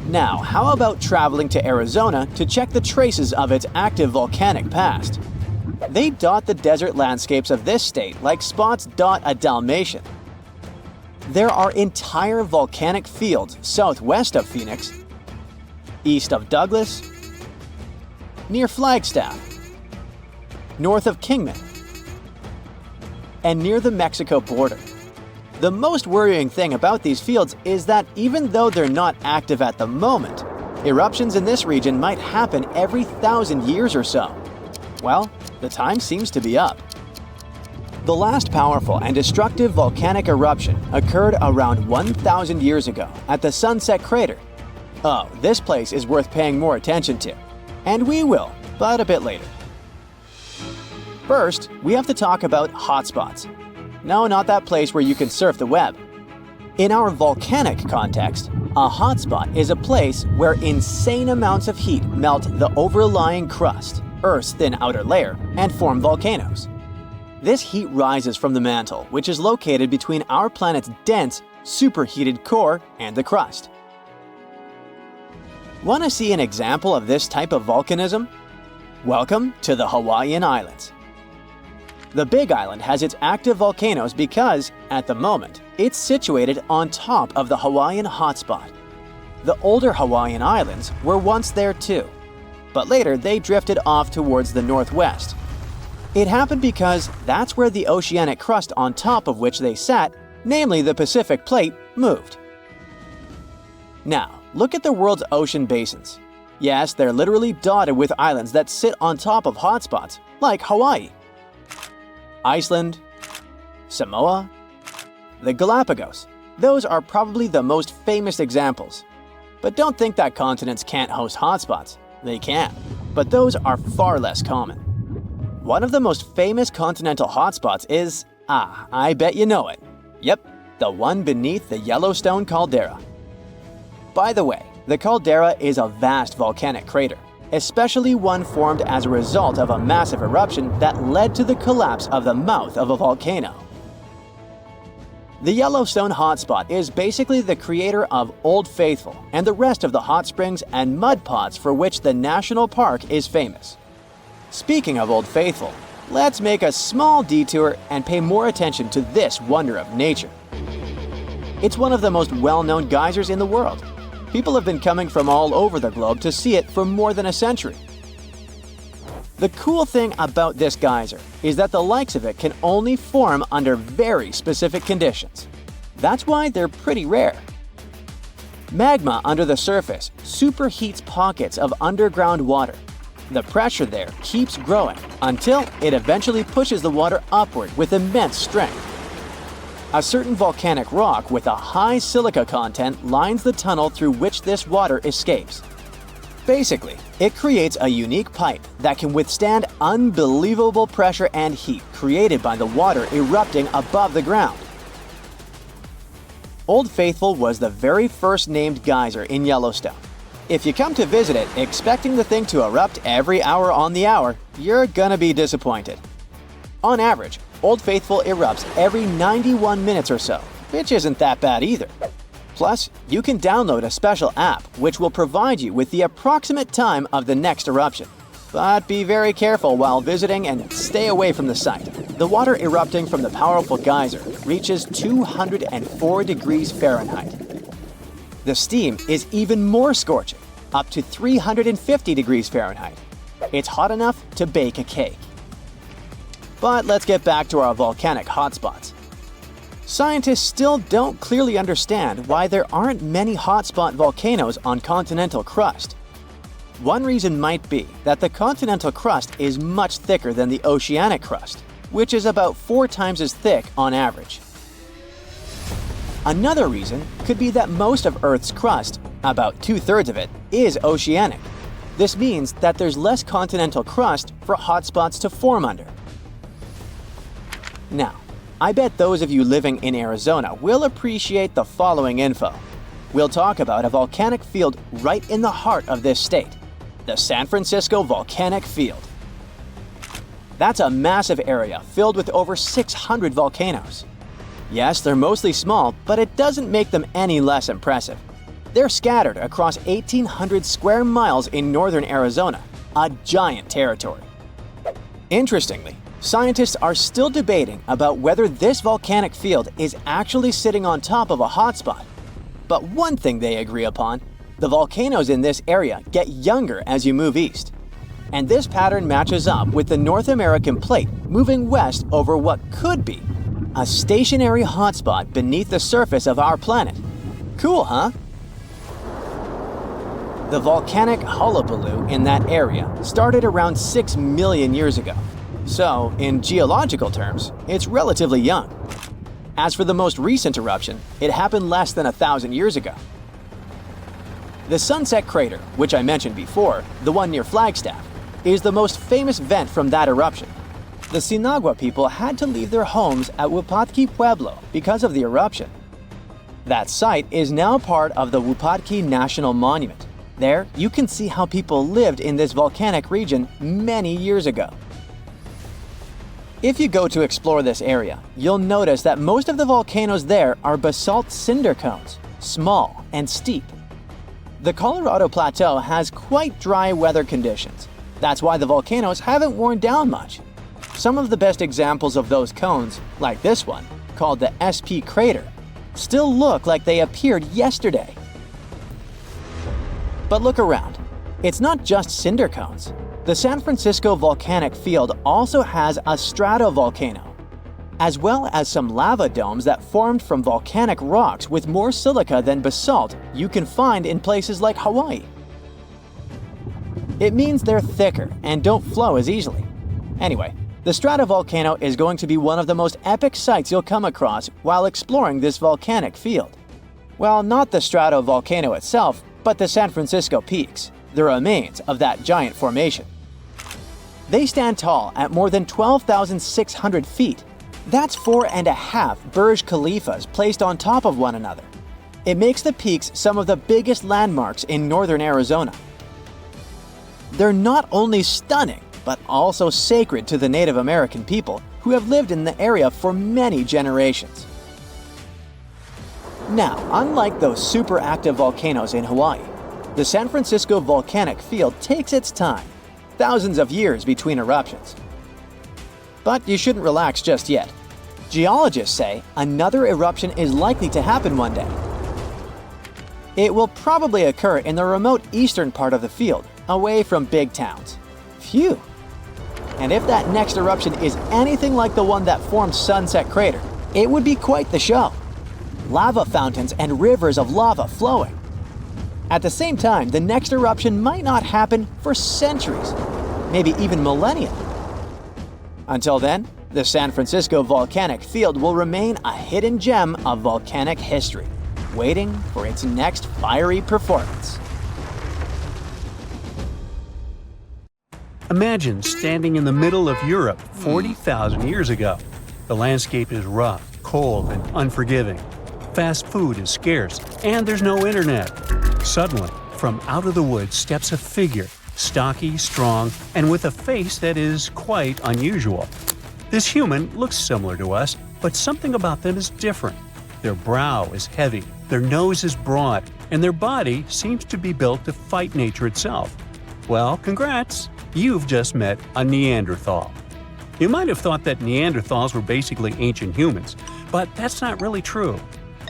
S1: Now, how about traveling to Arizona to check the traces of its active volcanic past? They dot the desert landscapes of this state like spots dot a Dalmatian. There are entire volcanic fields southwest of Phoenix, east of Douglas, near Flagstaff, north of Kingman, and near the Mexico border. The most worrying thing about these fields is that even though they're not active at the moment, eruptions in this region might happen every 1,000 years or so. Well, the time seems to be up. The last powerful and destructive volcanic eruption occurred around 1,000 years ago at the Sunset Crater. Oh, this place is worth paying more attention to. And we will, but a bit later. First, we have to talk about hotspots. No, not that place where you can surf the web. In our volcanic context, a hotspot is a place where insane amounts of heat melt the overlying crust, Earth's thin outer layer, and form volcanoes. This heat rises from the mantle, which is located between our planet's dense, superheated core and the crust. Want to see an example of this type of volcanism? Welcome to the Hawaiian Islands. The Big Island has its active volcanoes because, at the moment, it's situated on top of the Hawaiian hotspot. The older Hawaiian Islands were once there too, but later they drifted off towards the northwest. It happened because that's where the oceanic crust on top of which they sat, namely the Pacific Plate, moved. Now, look at the world's ocean basins. Yes, they're literally dotted with islands that sit on top of hotspots, like Hawaii, Iceland, Samoa, the Galapagos. Those are probably the most famous examples. But don't think that continents can't host hotspots. They can, but those are far less common. One of the most famous continental hotspots is, I bet you know it. Yep, the one beneath the Yellowstone caldera. By the way, the caldera is a vast volcanic crater, especially one formed as a result of a massive eruption that led to the collapse of the mouth of a volcano. The Yellowstone hotspot is basically the creator of Old Faithful and the rest of the hot springs and mud pots for which the national park is famous. Speaking of Old Faithful, let's make a small detour and pay more attention to this wonder of nature. It's one of the most well-known geysers in the world. People have been coming from all over the globe to see it for more than a century. The cool thing about this geyser is that the likes of it can only form under very specific conditions. That's why they're pretty rare. Magma under the surface superheats pockets of underground water. The pressure there keeps growing until it eventually pushes the water upward with immense strength. A certain volcanic rock with a high silica content lines the tunnel through which this water escapes. Basically, it creates a unique pipe that can withstand unbelievable pressure and heat created by the water erupting above the ground. Old Faithful was the very first named geyser in Yellowstone. If you come to visit it expecting the thing to erupt every hour on the hour, you're gonna be disappointed. On average, Old Faithful erupts every 91 minutes or so, which isn't that bad either. Plus, you can download a special app which will provide you with the approximate time of the next eruption. But be very careful while visiting and stay away from the site. The water erupting from the powerful geyser reaches 204 degrees Fahrenheit. The steam is even more scorching, up to 350 degrees Fahrenheit. It's hot enough to bake a cake. But let's get back to our volcanic hotspots. Scientists still don't clearly understand why there aren't many hotspot volcanoes on continental crust. One reason might be that the continental crust is much thicker than the oceanic crust, which is about 4 times as thick on average. Another reason could be that most of Earth's crust, about 2/3 of it, is oceanic. This means that there's less continental crust for hotspots to form under. Now, I bet those of you living in Arizona will appreciate the following info. We'll talk about a volcanic field right in the heart of this state, the San Francisco Volcanic Field. That's a massive area filled with over 600 volcanoes. Yes, they're mostly small, but it doesn't make them any less impressive. They're scattered across 1,800 square miles in northern Arizona, a giant territory. Interestingly, scientists are still debating about whether this volcanic field is actually sitting on top of a hotspot. But one thing they agree upon, the volcanoes in this area get younger as you move east. And this pattern matches up with the North American plate moving west over what could be a stationary hotspot beneath the surface of our planet. Cool, huh? The volcanic hullabaloo in that area started around 6 million years ago. So, in geological terms, it's relatively young. As for the most recent eruption, it happened less than 1,000 years ago. The Sunset Crater, which I mentioned before, the one near Flagstaff, is the most famous vent from that eruption. The Sinagua people had to leave their homes at Wupatki Pueblo because of the eruption. That site is now part of the Wupatki National Monument. There, you can see how people lived in this volcanic region many years ago. If you go to explore this area, you'll notice that most of the volcanoes there are basalt cinder cones, small and steep. The Colorado Plateau has quite dry weather conditions. That's why the volcanoes haven't worn down much. Some of the best examples of those cones, like this one, called the SP crater, still look like they appeared yesterday. But look around. It's not just cinder cones. The San Francisco volcanic field also has a stratovolcano, as well as some lava domes that formed from volcanic rocks with more silica than basalt you can find in places like Hawaii. It means they're thicker and don't flow as easily. Anyway, the stratovolcano is going to be one of the most epic sights you'll come across while exploring this volcanic field. Well, not the stratovolcano itself, but the San Francisco peaks, the remains of that giant formation. They stand tall at more than 12,600 feet. That's 4.5 Burj Khalifas placed on top of one another. It makes the peaks some of the biggest landmarks in northern Arizona. They're not only stunning, but also sacred to the Native American people who have lived in the area for many generations. Now, unlike those super active volcanoes in Hawaii, the San Francisco volcanic field takes its time, thousands of years between eruptions. But you shouldn't relax just yet. Geologists say another eruption is likely to happen one day. It will probably occur in the remote eastern part of the field, away from big towns. Phew! And if that next eruption is anything like the one that formed Sunset Crater, it would be quite the show. Lava fountains and rivers of lava flowing. At the same time, the next eruption might not happen for centuries, maybe even millennia. Until then, the San Francisco volcanic field will remain a hidden gem of volcanic history, waiting for its next fiery performance.
S2: Imagine standing in the middle of Europe 40,000 years ago. The landscape is rough, cold, and unforgiving. Fast food is scarce, and there's no internet. Suddenly, from out of the woods steps a figure, stocky, strong, and with a face that is quite unusual. This human looks similar to us, but something about them is different. Their brow is heavy, their nose is broad, and their body seems to be built to fight nature itself. Well, congrats! You've just met a Neanderthal. You might have thought that Neanderthals were basically ancient humans, but that's not really true.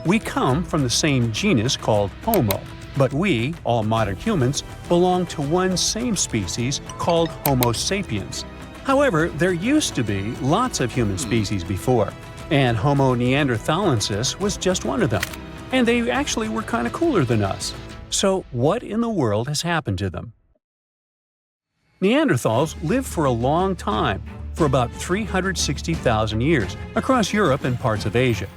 S2: We come from the same genus called Homo, but we, all modern humans, belong to one same species called Homo sapiens. However, there used to be lots of human species before, and Homo neanderthalensis was just one of them. And they actually were kind of cooler than us. So what in the world has happened to them? Neanderthals lived for a long time, for about 360,000 years, across Europe and parts of Asia.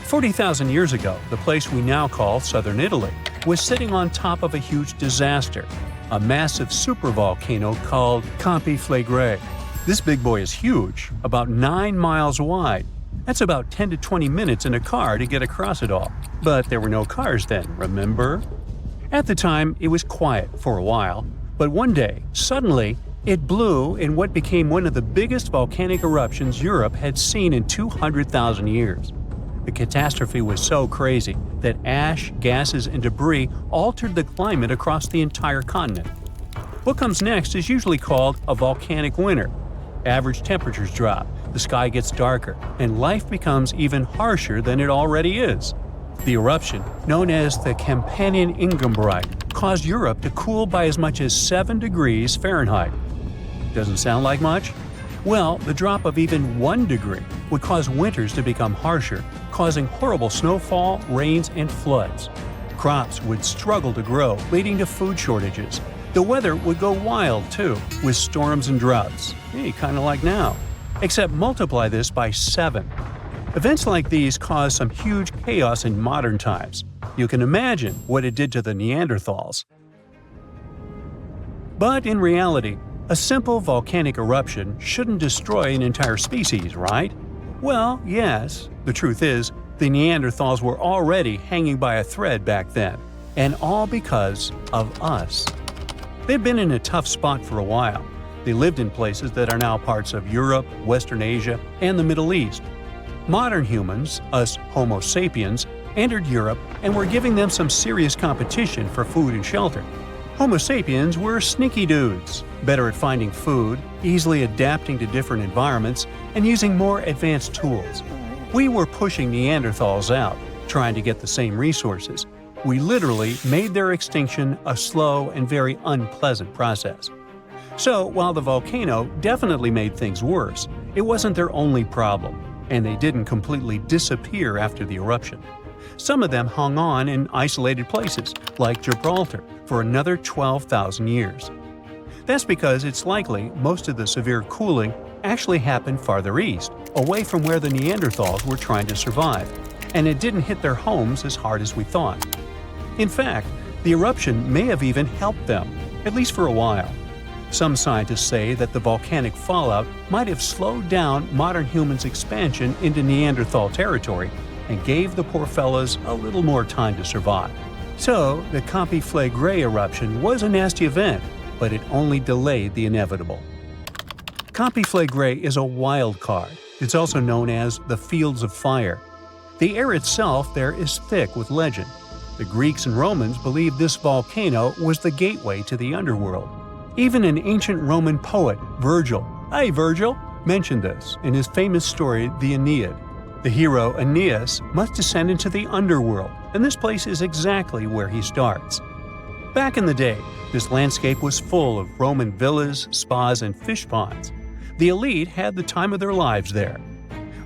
S2: 40,000 years ago, the place we now call southern Italy was sitting on top of a huge disaster, a massive super-volcano called Campi Flegrei. This big boy is huge, about 9 miles wide. That's about 10 to 20 minutes in a car to get across it all. But there were no cars then, remember? At the time, it was quiet for a while, but one day, suddenly, it blew in what became one of the biggest volcanic eruptions Europe had seen in 200,000 years. The catastrophe was so crazy that ash, gases, and debris altered the climate across the entire continent. What comes next is usually called a volcanic winter. Average temperatures drop, the sky gets darker, and life becomes even harsher than it already is. The eruption, known as the Campanian Ingumbrite, caused Europe to cool by as much as 7 degrees Fahrenheit. Doesn't sound like much? Well, the drop of even 1 degree would cause winters to become harsher, causing horrible snowfall, rains, and floods. Crops would struggle to grow, leading to food shortages. The weather would go wild, too, with storms and droughts. Hey, kind of like now. Except multiply this by 7. Events like these caused some huge chaos in modern times. You can imagine what it did to the Neanderthals. But in reality, a simple volcanic eruption shouldn't destroy an entire species, right? Well, yes. The truth is, the Neanderthals were already hanging by a thread back then, and all because of us. They've been in a tough spot for a while. They lived in places that are now parts of Europe, Western Asia, and the Middle East. Modern humans, us Homo sapiens, entered Europe and were giving them some serious competition for food and shelter. Homo sapiens were sneaky dudes, better at finding food, easily adapting to different environments, and using more advanced tools. We were pushing Neanderthals out, trying to get the same resources. We literally made their extinction a slow and very unpleasant process. So, while the volcano definitely made things worse, it wasn't their only problem, and they didn't completely disappear after the eruption. Some of them hung on in isolated places, like Gibraltar, for another 12,000 years. That's because it's likely most of the severe cooling actually happened farther east, away from where the Neanderthals were trying to survive, and it didn't hit their homes as hard as we thought. In fact, the eruption may have even helped them, at least for a while. Some scientists say that the volcanic fallout might have slowed down modern humans' expansion into Neanderthal territory and gave the poor fellas a little more time to survive. So, the Campi Flegrei eruption was a nasty event, but it only delayed the inevitable. Campi Flegrei is a wild card. It's also known as the Fields of Fire. The air itself there is thick with legend. The Greeks and Romans believed this volcano was the gateway to the underworld. Even an ancient Roman poet, Virgil, mentioned this in his famous story, the Aeneid. The hero Aeneas must descend into the underworld, and this place is exactly where he starts. Back in the day, this landscape was full of Roman villas, spas, and fish ponds. The elite had the time of their lives there.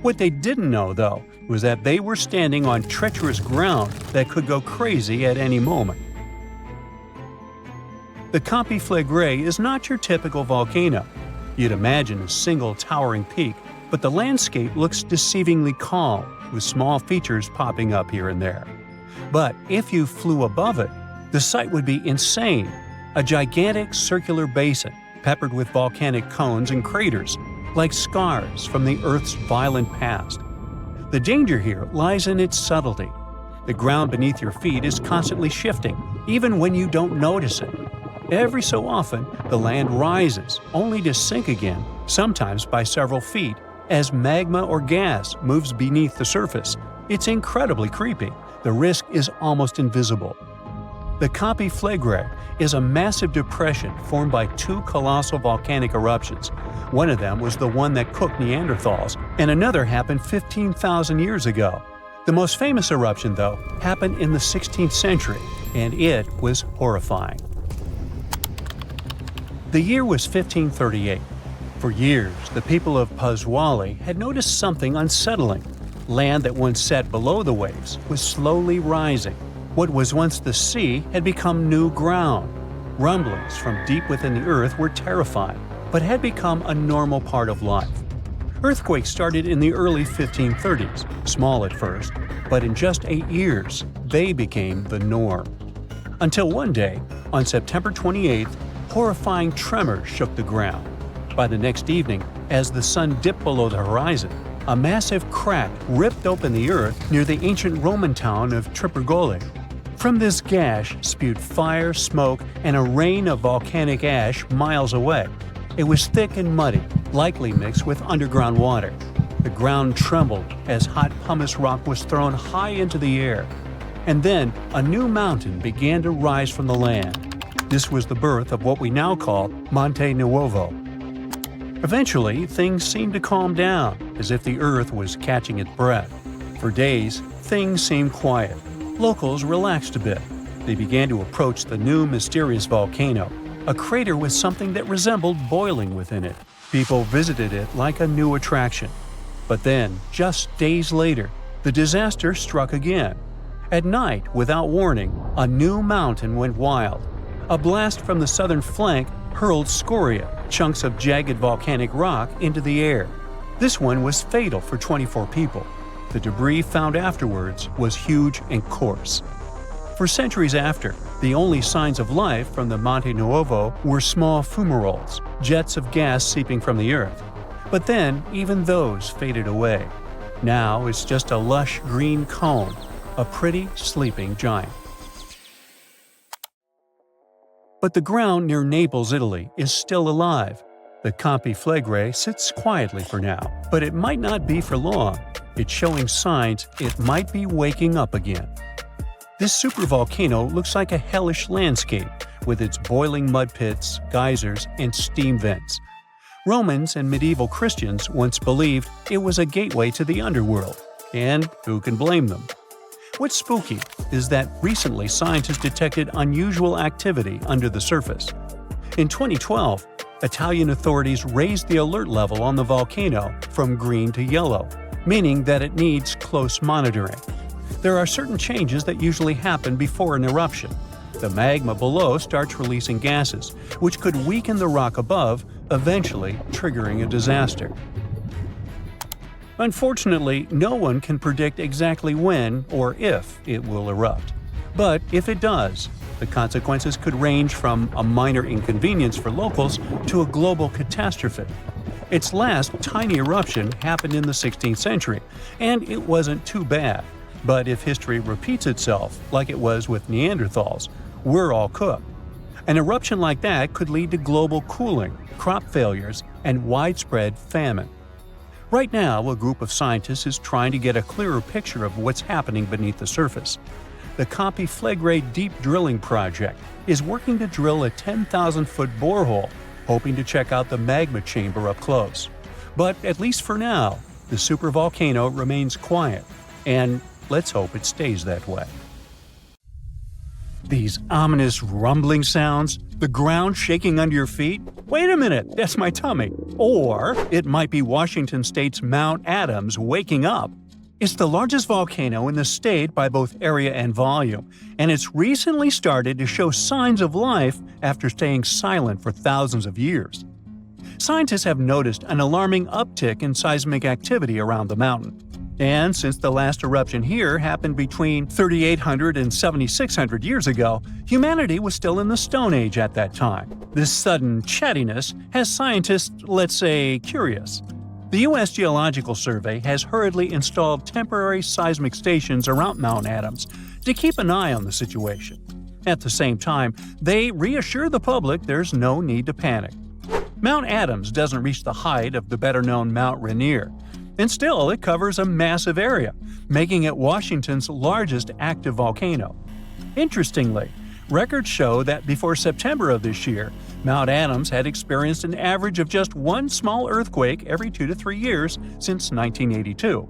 S2: What they didn't know, though, was that they were standing on treacherous ground that could go crazy at any moment. The Campi Flegrei is not your typical volcano. You'd imagine a single towering peak, but the landscape looks deceivingly calm, with small features popping up here and there. But if you flew above it, the sight would be insane. A gigantic circular basin, peppered with volcanic cones and craters, like scars from the Earth's violent past. The danger here lies in its subtlety. The ground beneath your feet is constantly shifting, even when you don't notice it. Every so often, the land rises, only to sink again, sometimes by several feet, as magma or gas moves beneath the surface. It's incredibly creepy. The risk is almost invisible. The Campi Flegrei is a massive depression formed by two colossal volcanic eruptions. One of them was the one that cooked Neanderthals, and another happened 15,000 years ago. The most famous eruption, though, happened in the 16th century, and it was horrifying. The year was 1538. For years, the people of Paswali had noticed something unsettling. Land that once sat below the waves was slowly rising. What was once the sea had become new ground. Rumblings from deep within the earth were terrifying, but had become a normal part of life. Earthquakes started in the early 1530s, small at first, but in just 8 years, they became the norm. Until one day, on September 28th, horrifying tremors shook the ground. By the next evening, as the sun dipped below the horizon, a massive crack ripped open the earth near the ancient Roman town of Trippergoli. From this gash spewed fire, smoke, and a rain of volcanic ash miles away. It was thick and muddy, likely mixed with underground water. The ground trembled as hot pumice rock was thrown high into the air. And then a new mountain began to rise from the land. This was the birth of what we now call Monte Nuovo. Eventually, things seemed to calm down, as if the earth was catching its breath. For days, things seemed quiet. Locals relaxed a bit. They began to approach the new mysterious volcano, a crater with something that resembled boiling within it. People visited it like a new attraction. But then, just days later, the disaster struck again. At night, without warning, a new mountain went wild. A blast from the southern flank hurled scoria, chunks of jagged volcanic rock, into the air. This one was fatal for 24 people. The debris found afterwards was huge and coarse. For centuries after, the only signs of life from the Monte Nuovo were small fumaroles, jets of gas seeping from the earth. But then, even those faded away. Now it's just a lush green cone, a pretty sleeping giant. But the ground near Naples, Italy, is still alive. The Campi Flegrei sits quietly for now, but it might not be for long. It's showing signs it might be waking up again. This supervolcano looks like a hellish landscape with its boiling mud pits, geysers, and steam vents. Romans and medieval Christians once believed it was a gateway to the underworld, and who can blame them? What's spooky is that recently scientists detected unusual activity under the surface. In 2012, Italian authorities raised the alert level on the volcano from green to yellow, meaning that it needs close monitoring. There are certain changes that usually happen before an eruption. The magma below starts releasing gases, which could weaken the rock above, eventually triggering a disaster. Unfortunately, no one can predict exactly when or if it will erupt. But if it does, the consequences could range from a minor inconvenience for locals to a global catastrophe. Its last tiny eruption happened in the 16th century, and it wasn't too bad. But if history repeats itself, like it was with Neanderthals, we're all cooked. An eruption like that could lead to global cooling, crop failures, and widespread famine. Right now, a group of scientists is trying to get a clearer picture of what's happening beneath the surface. The Campi Flegrei Deep Drilling Project is working to drill a 10,000-foot borehole, hoping to check out the magma chamber up close. But at least for now, the supervolcano remains quiet, and let's hope it stays that way. These ominous rumbling sounds, the ground shaking under your feet. Wait a minute, that's my tummy. Or it might be Washington State's Mount Adams waking up. It's the largest volcano in the state by both area and volume, and it's recently started to show signs of life after staying silent for thousands of years. Scientists have noticed an alarming uptick in seismic activity around the mountain. And since the last eruption here happened between 3,800 and 7,600 years ago, humanity was still in the Stone Age at that time. This sudden chattiness has scientists, let's say, curious. The U.S. Geological Survey has hurriedly installed temporary seismic stations around Mount Adams to keep an eye on the situation. At the same time, they reassure the public there's no need to panic. Mount Adams doesn't reach the height of the better-known Mount Rainier, and still it covers a massive area, making it Washington's largest active volcano. Interestingly, records show that before September of this year, Mount Adams had experienced an average of just one small earthquake every 2 to 3 years since 1982.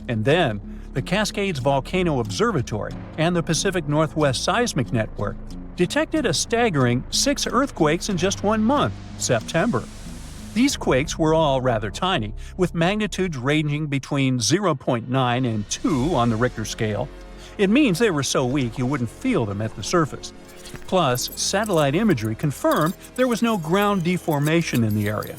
S2: And then, the Cascades Volcano Observatory and the Pacific Northwest Seismic Network detected a staggering 6 earthquakes in just 1 month, September. These quakes were all rather tiny, with magnitudes ranging between 0.9 and 2 on the Richter scale. It means they were so weak you wouldn't feel them at the surface. Plus, satellite imagery confirmed there was no ground deformation in the area.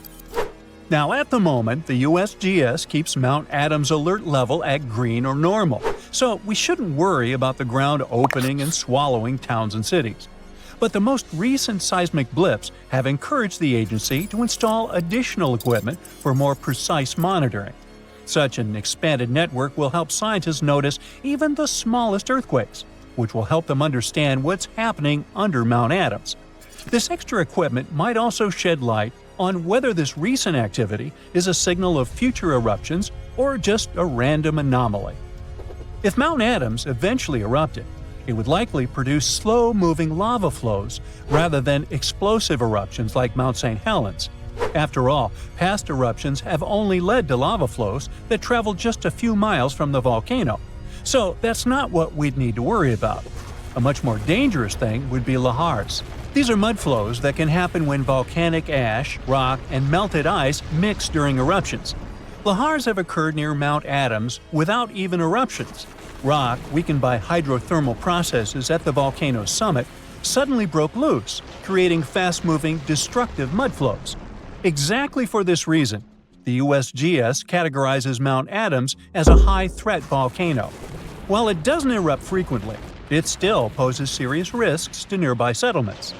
S2: Now, at the moment, the USGS keeps Mount Adams alert level at green or normal, so we shouldn't worry about the ground opening and swallowing towns and cities. But the most recent seismic blips have encouraged the agency to install additional equipment for more precise monitoring. Such an expanded network will help scientists notice even the smallest earthquakes, which will help them understand what's happening under Mount Adams. This extra equipment might also shed light on whether this recent activity is a signal of future eruptions or just a random anomaly. If Mount Adams eventually erupted, it would likely produce slow-moving lava flows rather than explosive eruptions like Mount St. Helens. After all, past eruptions have only led to lava flows that travel just a few miles from the volcano. So that's not what we'd need to worry about. A much more dangerous thing would be lahars. These are mud flows that can happen when volcanic ash, rock, and melted ice mix during eruptions. Lahars have occurred near Mount Adams without even eruptions. Rock, weakened by hydrothermal processes at the volcano's summit, suddenly broke loose, creating fast-moving, destructive mud flows. Exactly for this reason, the USGS categorizes Mount Adams as a high-threat volcano. While it doesn't erupt frequently, it still poses serious risks to nearby settlements.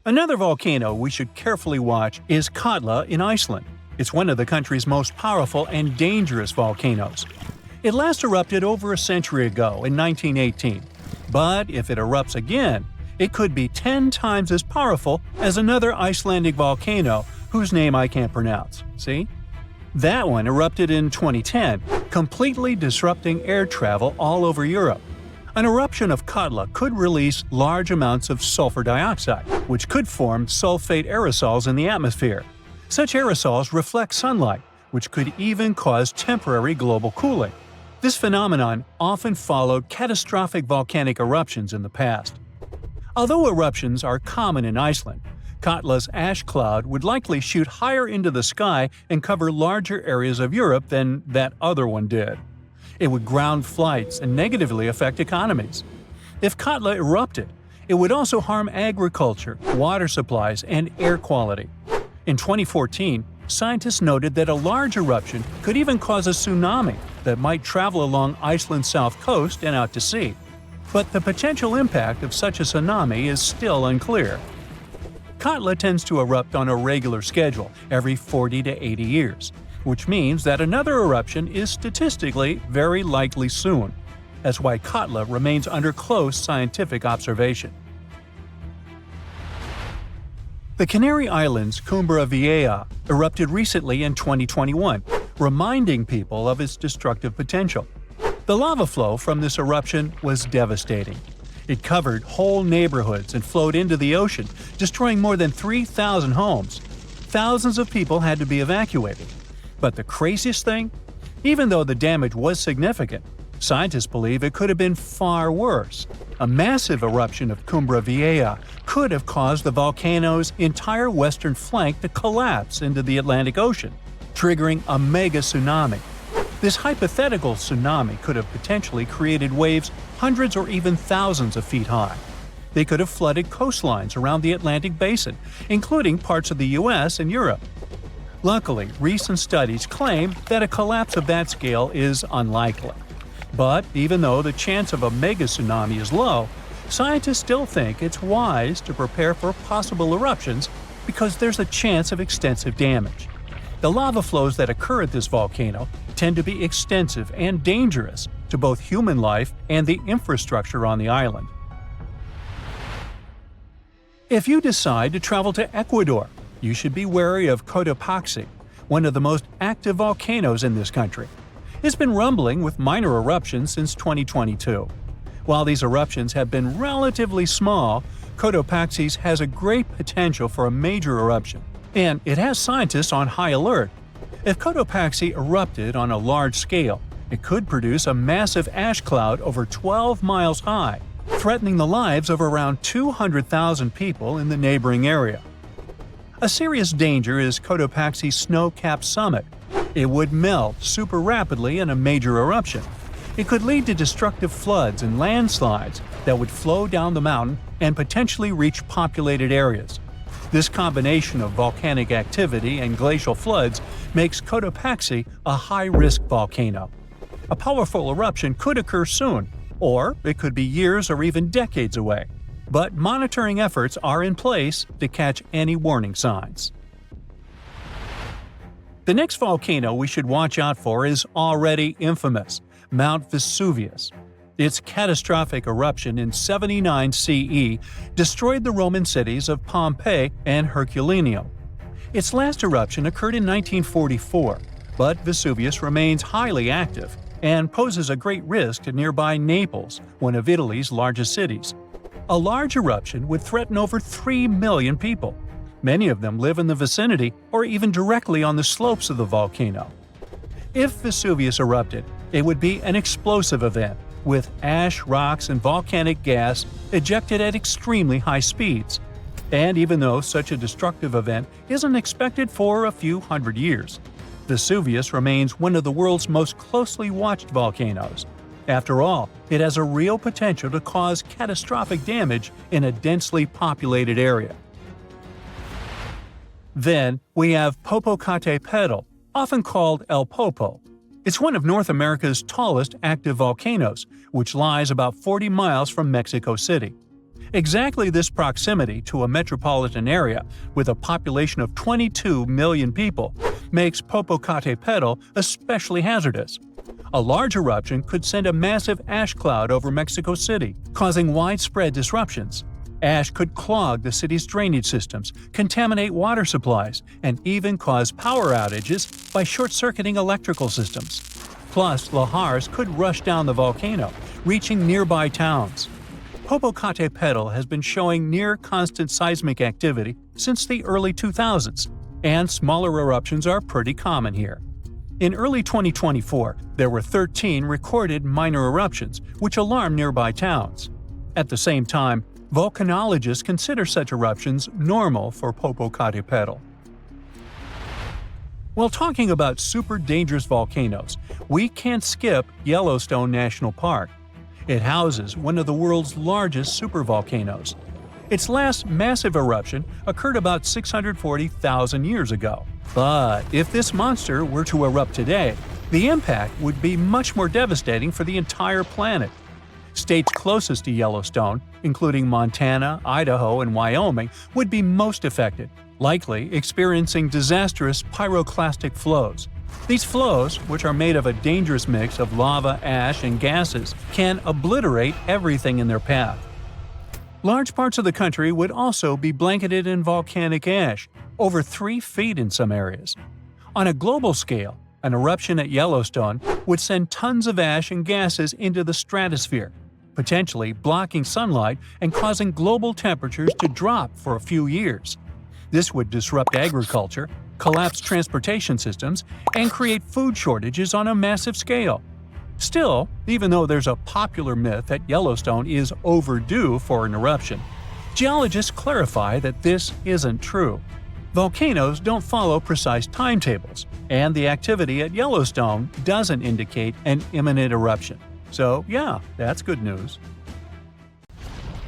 S2: Another volcano we should carefully watch is Katla in Iceland. It's one of the country's most powerful and dangerous volcanoes. It last erupted over a century ago in 1918, but if it erupts again, it could be 10 times as powerful as another Icelandic volcano whose name I can't pronounce. See? That one erupted in 2010, completely disrupting air travel all over Europe. An eruption of Katla could release large amounts of sulfur dioxide, which could form sulfate aerosols in the atmosphere. Such aerosols reflect sunlight, which could even cause temporary global cooling. This phenomenon often followed catastrophic volcanic eruptions in the past. Although eruptions are common in Iceland, Katla's ash cloud would likely shoot higher into the sky and cover larger areas of Europe than that other one did. It would ground flights and negatively affect economies. If Katla erupted, it would also harm agriculture, water supplies, and air quality. In 2014, scientists noted that a large eruption could even cause a tsunami that might travel along Iceland's south coast and out to sea. But the potential impact of such a tsunami is still unclear. Katla tends to erupt on a regular schedule every 40 to 80 years, which means that another eruption is statistically very likely soon. That's why Katla remains under close scientific observation. The Canary Islands Cumbre Vieja erupted recently in 2021, reminding people of its destructive potential. The lava flow from this eruption was devastating. It covered whole neighborhoods and flowed into the ocean, destroying more than 3,000 homes. Thousands of people had to be evacuated. But the craziest thing? Even though the damage was significant, scientists believe it could have been far worse. A massive eruption of Cumbre Vieja could have caused the volcano's entire western flank to collapse into the Atlantic Ocean, triggering a mega-tsunami. This hypothetical tsunami could have potentially created waves hundreds or even thousands of feet high. They could have flooded coastlines around the Atlantic basin, including parts of the US and Europe. Luckily, recent studies claim that a collapse of that scale is unlikely. But even though the chance of a mega-tsunami is low, scientists still think it's wise to prepare for possible eruptions because there's a chance of extensive damage. The lava flows that occur at this volcano tend to be extensive and dangerous to both human life and the infrastructure on the island. If you decide to travel to Ecuador, you should be wary of Cotopaxi, one of the most active volcanoes in this country. It's been rumbling with minor eruptions since 2022. While these eruptions have been relatively small, Cotopaxi has a great potential for a major eruption, and it has scientists on high alert. If Cotopaxi erupted on a large scale, it could produce a massive ash cloud over 12 miles high, threatening the lives of around 200,000 people in the neighboring area. A serious danger is Cotopaxi's snow-capped summit. It would melt super rapidly in a major eruption. It could lead to destructive floods and landslides that would flow down the mountain and potentially reach populated areas. This combination of volcanic activity and glacial floods makes Cotopaxi a high-risk volcano. A powerful eruption could occur soon, or it could be years or even decades away. But monitoring efforts are in place to catch any warning signs. The next volcano we should watch out for is already infamous, Mount Vesuvius. Its catastrophic eruption in 79 CE destroyed the Roman cities of Pompeii and Herculaneum. Its last eruption occurred in 1944, but Vesuvius remains highly active and poses a great risk to nearby Naples, one of Italy's largest cities. A large eruption would threaten over 3 million people. Many of them live in the vicinity or even directly on the slopes of the volcano. If Vesuvius erupted, it would be an explosive event, with ash, rocks, and volcanic gas ejected at extremely high speeds. And even though such a destructive event isn't expected for a few hundred years, Vesuvius remains one of the world's most closely watched volcanoes. After all, it has a real potential to cause catastrophic damage in a densely populated area. Then we have Popocatépetl, often called El Popo. It's one of North America's tallest active volcanoes, which lies about 40 miles from Mexico City. Exactly this proximity to a metropolitan area with a population of 22 million people makes Popocatépetl especially hazardous. A large eruption could send a massive ash cloud over Mexico City, causing widespread disruptions. Ash could clog the city's drainage systems, contaminate water supplies, and even cause power outages by short-circuiting electrical systems. Plus, lahars could rush down the volcano, reaching nearby towns. Popocatépetl has been showing near-constant seismic activity since the early 2000s, and smaller eruptions are pretty common here. In early 2024, there were 13 recorded minor eruptions, which alarmed nearby towns. At the same time, volcanologists consider such eruptions normal for Popocatépetl. While talking about super dangerous volcanoes, we can't skip Yellowstone National Park. It houses one of the world's largest supervolcanoes. Its last massive eruption occurred about 640,000 years ago. But if this monster were to erupt today, the impact would be much more devastating for the entire planet. States closest to Yellowstone, including Montana, Idaho, and Wyoming, would be most affected, likely experiencing disastrous pyroclastic flows. These flows, which are made of a dangerous mix of lava, ash, and gases, can obliterate everything in their path. Large parts of the country would also be blanketed in volcanic ash, over 3 feet in some areas. On a global scale, an eruption at Yellowstone would send tons of ash and gases into the stratosphere, potentially blocking sunlight and causing global temperatures to drop for a few years. This would disrupt agriculture, collapse transportation systems, and create food shortages on a massive scale. Still, even though there's a popular myth that Yellowstone is overdue for an eruption, geologists clarify that this isn't true. Volcanoes don't follow precise timetables, and the activity at Yellowstone doesn't indicate an imminent eruption. So yeah, that's good news.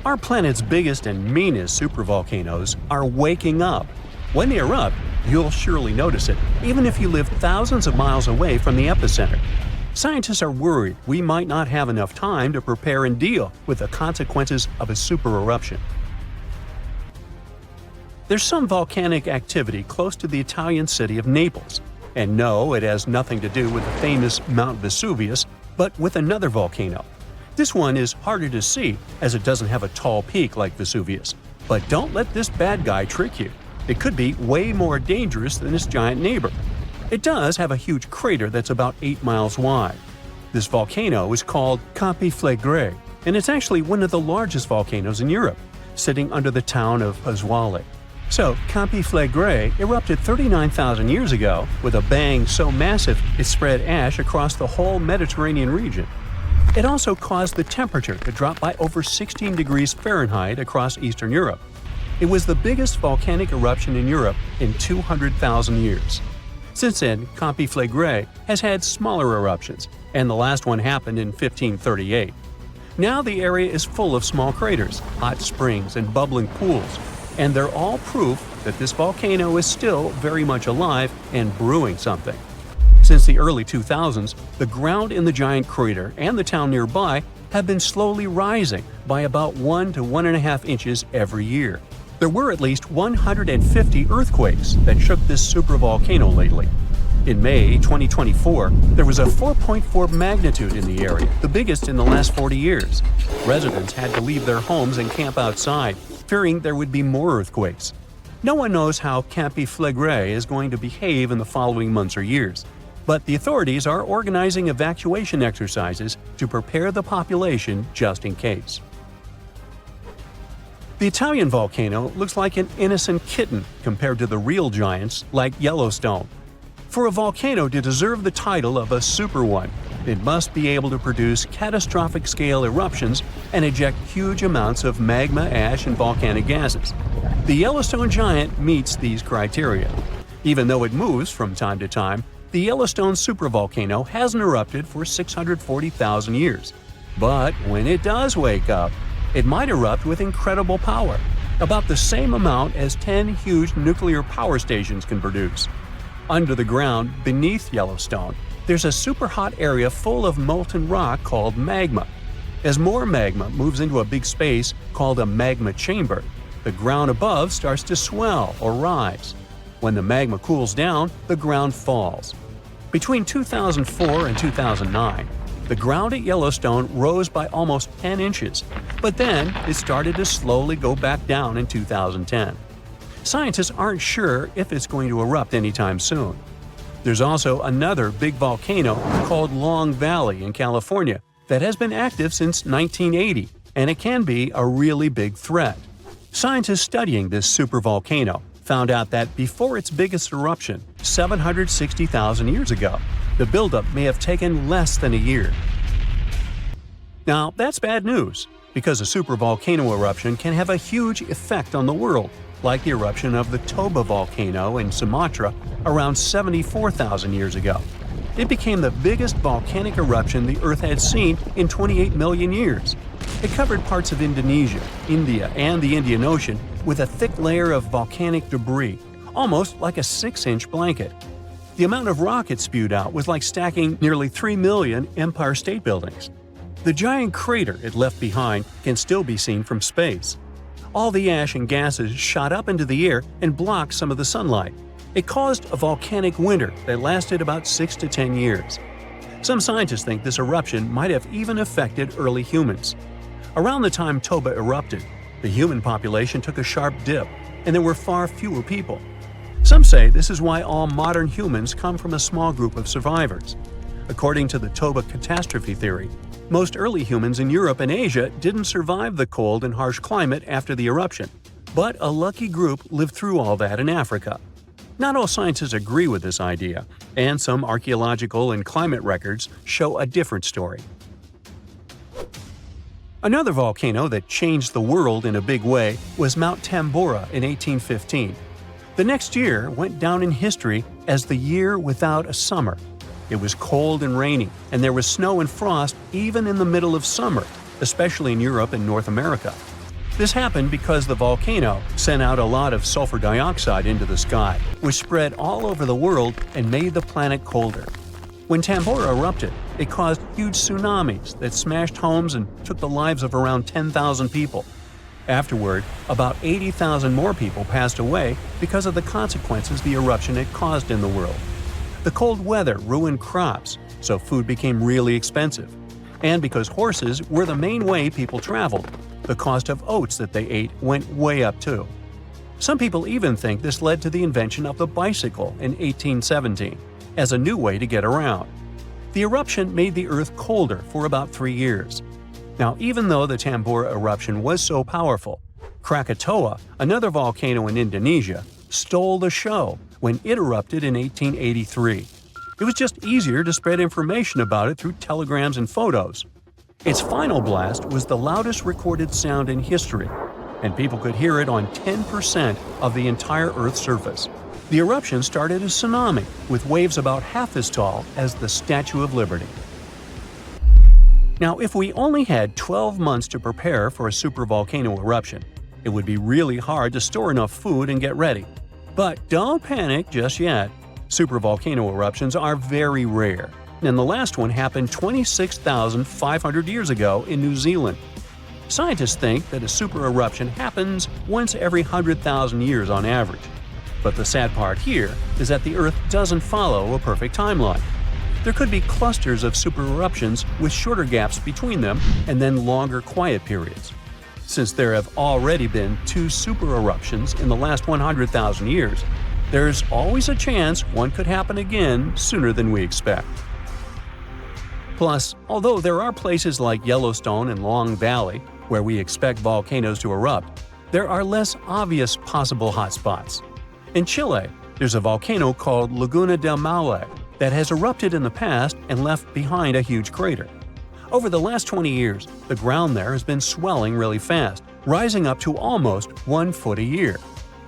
S2: Our planet's biggest and meanest supervolcanoes are waking up. When they erupt, you'll surely notice it, even if you live thousands of miles away from the epicenter. Scientists are worried we might not have enough time to prepare and deal with the consequences of a super-eruption. There's some volcanic activity close to the Italian city of Naples. And no, it has nothing to do with the famous Mount Vesuvius, but with another volcano. This one is harder to see as it doesn't have a tall peak like Vesuvius. But don't let this bad guy trick you. It could be way more dangerous than its giant neighbor. It does have a huge crater that's about 8 miles wide. This volcano is called Campi Flegrei, and it's actually one of the largest volcanoes in Europe, sitting under the town of Pasquale. So, Campi Flegrei erupted 39,000 years ago with a bang so massive it spread ash across the whole Mediterranean region. It also caused the temperature to drop by over 16 degrees Fahrenheit across Eastern Europe. It was the biggest volcanic eruption in Europe in 200,000 years. Since then, Campi Flegrei has had smaller eruptions, and the last one happened in 1538. Now the area is full of small craters, hot springs, and bubbling pools, and they're all proof that this volcano is still very much alive and brewing something. Since the early 2000s, the ground in the giant crater and the town nearby have been slowly rising by about 1 to 1.5 inches every year. There were at least 150 earthquakes that shook this supervolcano lately. In May 2024, there was a 4.4 magnitude in the area, the biggest in the last 40 years. Residents had to leave their homes and camp outside, fearing there would be more earthquakes. No one knows how Campi Flegrei is going to behave in the following months or years, but the authorities are organizing evacuation exercises to prepare the population just in case. The Italian volcano looks like an innocent kitten compared to the real giants like Yellowstone. For a volcano to deserve the title of a super one, it must be able to produce catastrophic-scale eruptions and eject huge amounts of magma, ash, and volcanic gases. The Yellowstone giant meets these criteria. Even though it moves from time to time, the Yellowstone supervolcano hasn't erupted for 640,000 years. But when it does wake up, it might erupt with incredible power, about the same amount as 10 huge nuclear power stations can produce. Under the ground, beneath Yellowstone, there's a super-hot area full of molten rock called magma. As more magma moves into a big space called a magma chamber, the ground above starts to swell or rise. When the magma cools down, the ground falls. Between 2004 and 2009, The ground at Yellowstone rose by almost 10 inches, but then it started to slowly go back down in 2010. Scientists aren't sure if it's going to erupt anytime soon. There's also another big volcano called Long Valley in California that has been active since 1980, and it can be a really big threat. Scientists studying this supervolcano found out that before its biggest eruption, 760,000 years ago, the buildup may have taken less than a year. Now, that's bad news, because a supervolcano eruption can have a huge effect on the world, like the eruption of the Toba volcano in Sumatra around 74,000 years ago. It became the biggest volcanic eruption the Earth had seen in 28 million years. It covered parts of Indonesia, India, and the Indian Ocean with a thick layer of volcanic debris, almost like a 6-inch blanket. The amount of rock it spewed out was like stacking nearly 3 million Empire State Buildings. The giant crater it left behind can still be seen from space. All the ash and gases shot up into the air and blocked some of the sunlight. It caused a volcanic winter that lasted about 6 to 10 years. Some scientists think this eruption might have even affected early humans. Around the time Toba erupted, the human population took a sharp dip, and there were far fewer people. Some say this is why all modern humans come from a small group of survivors. According to the Toba catastrophe theory, most early humans in Europe and Asia didn't survive the cold and harsh climate after the eruption, but a lucky group lived through all that in Africa. Not all scientists agree with this idea, and some archaeological and climate records show a different story. Another volcano that changed the world in a big way was Mount Tambora in 1815. The next year went down in history as the year without a summer. It was cold and rainy, and there was snow and frost even in the middle of summer, especially in Europe and North America. This happened because the volcano sent out a lot of sulfur dioxide into the sky, which spread all over the world and made the planet colder. When Tambora erupted, it caused huge tsunamis that smashed homes and took the lives of around 10,000 people. Afterward, about 80,000 more people passed away because of the consequences the eruption had caused in the world. The cold weather ruined crops, so food became really expensive. And because horses were the main way people traveled, the cost of oats that they ate went way up too. Some people even think this led to the invention of the bicycle in 1817 as a new way to get around. The eruption made the Earth colder for about 3 years. Now, even though the Tambora eruption was so powerful, Krakatoa, another volcano in Indonesia, stole the show when it erupted in 1883. It was just easier to spread information about it through telegrams and photos. Its final blast was the loudest recorded sound in history, and people could hear it on 10% of the entire Earth's surface. The eruption started a tsunami, with waves about half as tall as the Statue of Liberty. Now, if we only had 12 months to prepare for a supervolcano eruption, it would be really hard to store enough food and get ready. But don't panic just yet. Supervolcano eruptions are very rare, and the last one happened 26,500 years ago in New Zealand. Scientists think that a super eruption happens once every 100,000 years on average. But the sad part here is that the Earth doesn't follow a perfect timeline. There could be clusters of super eruptions with shorter gaps between them and then longer quiet periods. Since there have already been 2 super eruptions in the last 100,000 years, there's always a chance one could happen again sooner than we expect. Plus, although there are places like Yellowstone and Long Valley where we expect volcanoes to erupt, there are less obvious possible hotspots. In Chile, there's a volcano called Laguna del Maule that has erupted in the past and left behind a huge crater. Over the last 20 years, the ground there has been swelling really fast, rising up to almost 1 foot a year.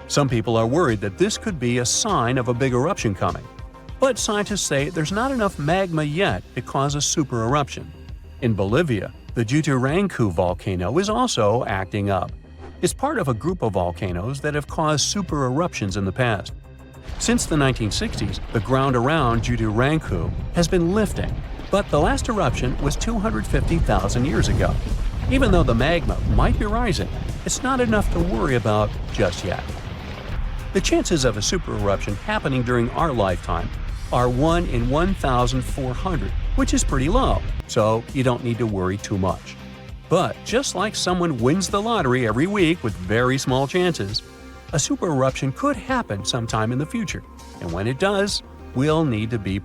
S2: Some people are worried that this could be a sign of a big eruption coming. But scientists say there's not enough magma yet to cause a super eruption. In Bolivia, the Jutarancu volcano is also acting up. It's part of a group of volcanoes that have caused super eruptions in the past. Since the 1960s, the ground around Jutarancu has been lifting, but the last eruption was 250,000 years ago. Even though the magma might be rising, it's not enough to worry about just yet. The chances of a super eruption happening during our lifetime are 1 in 1,400, which is pretty low, so you don't need to worry too much. But just like someone wins the lottery every week with very small chances, a super eruption could happen sometime in the future, and when it does, we'll need to be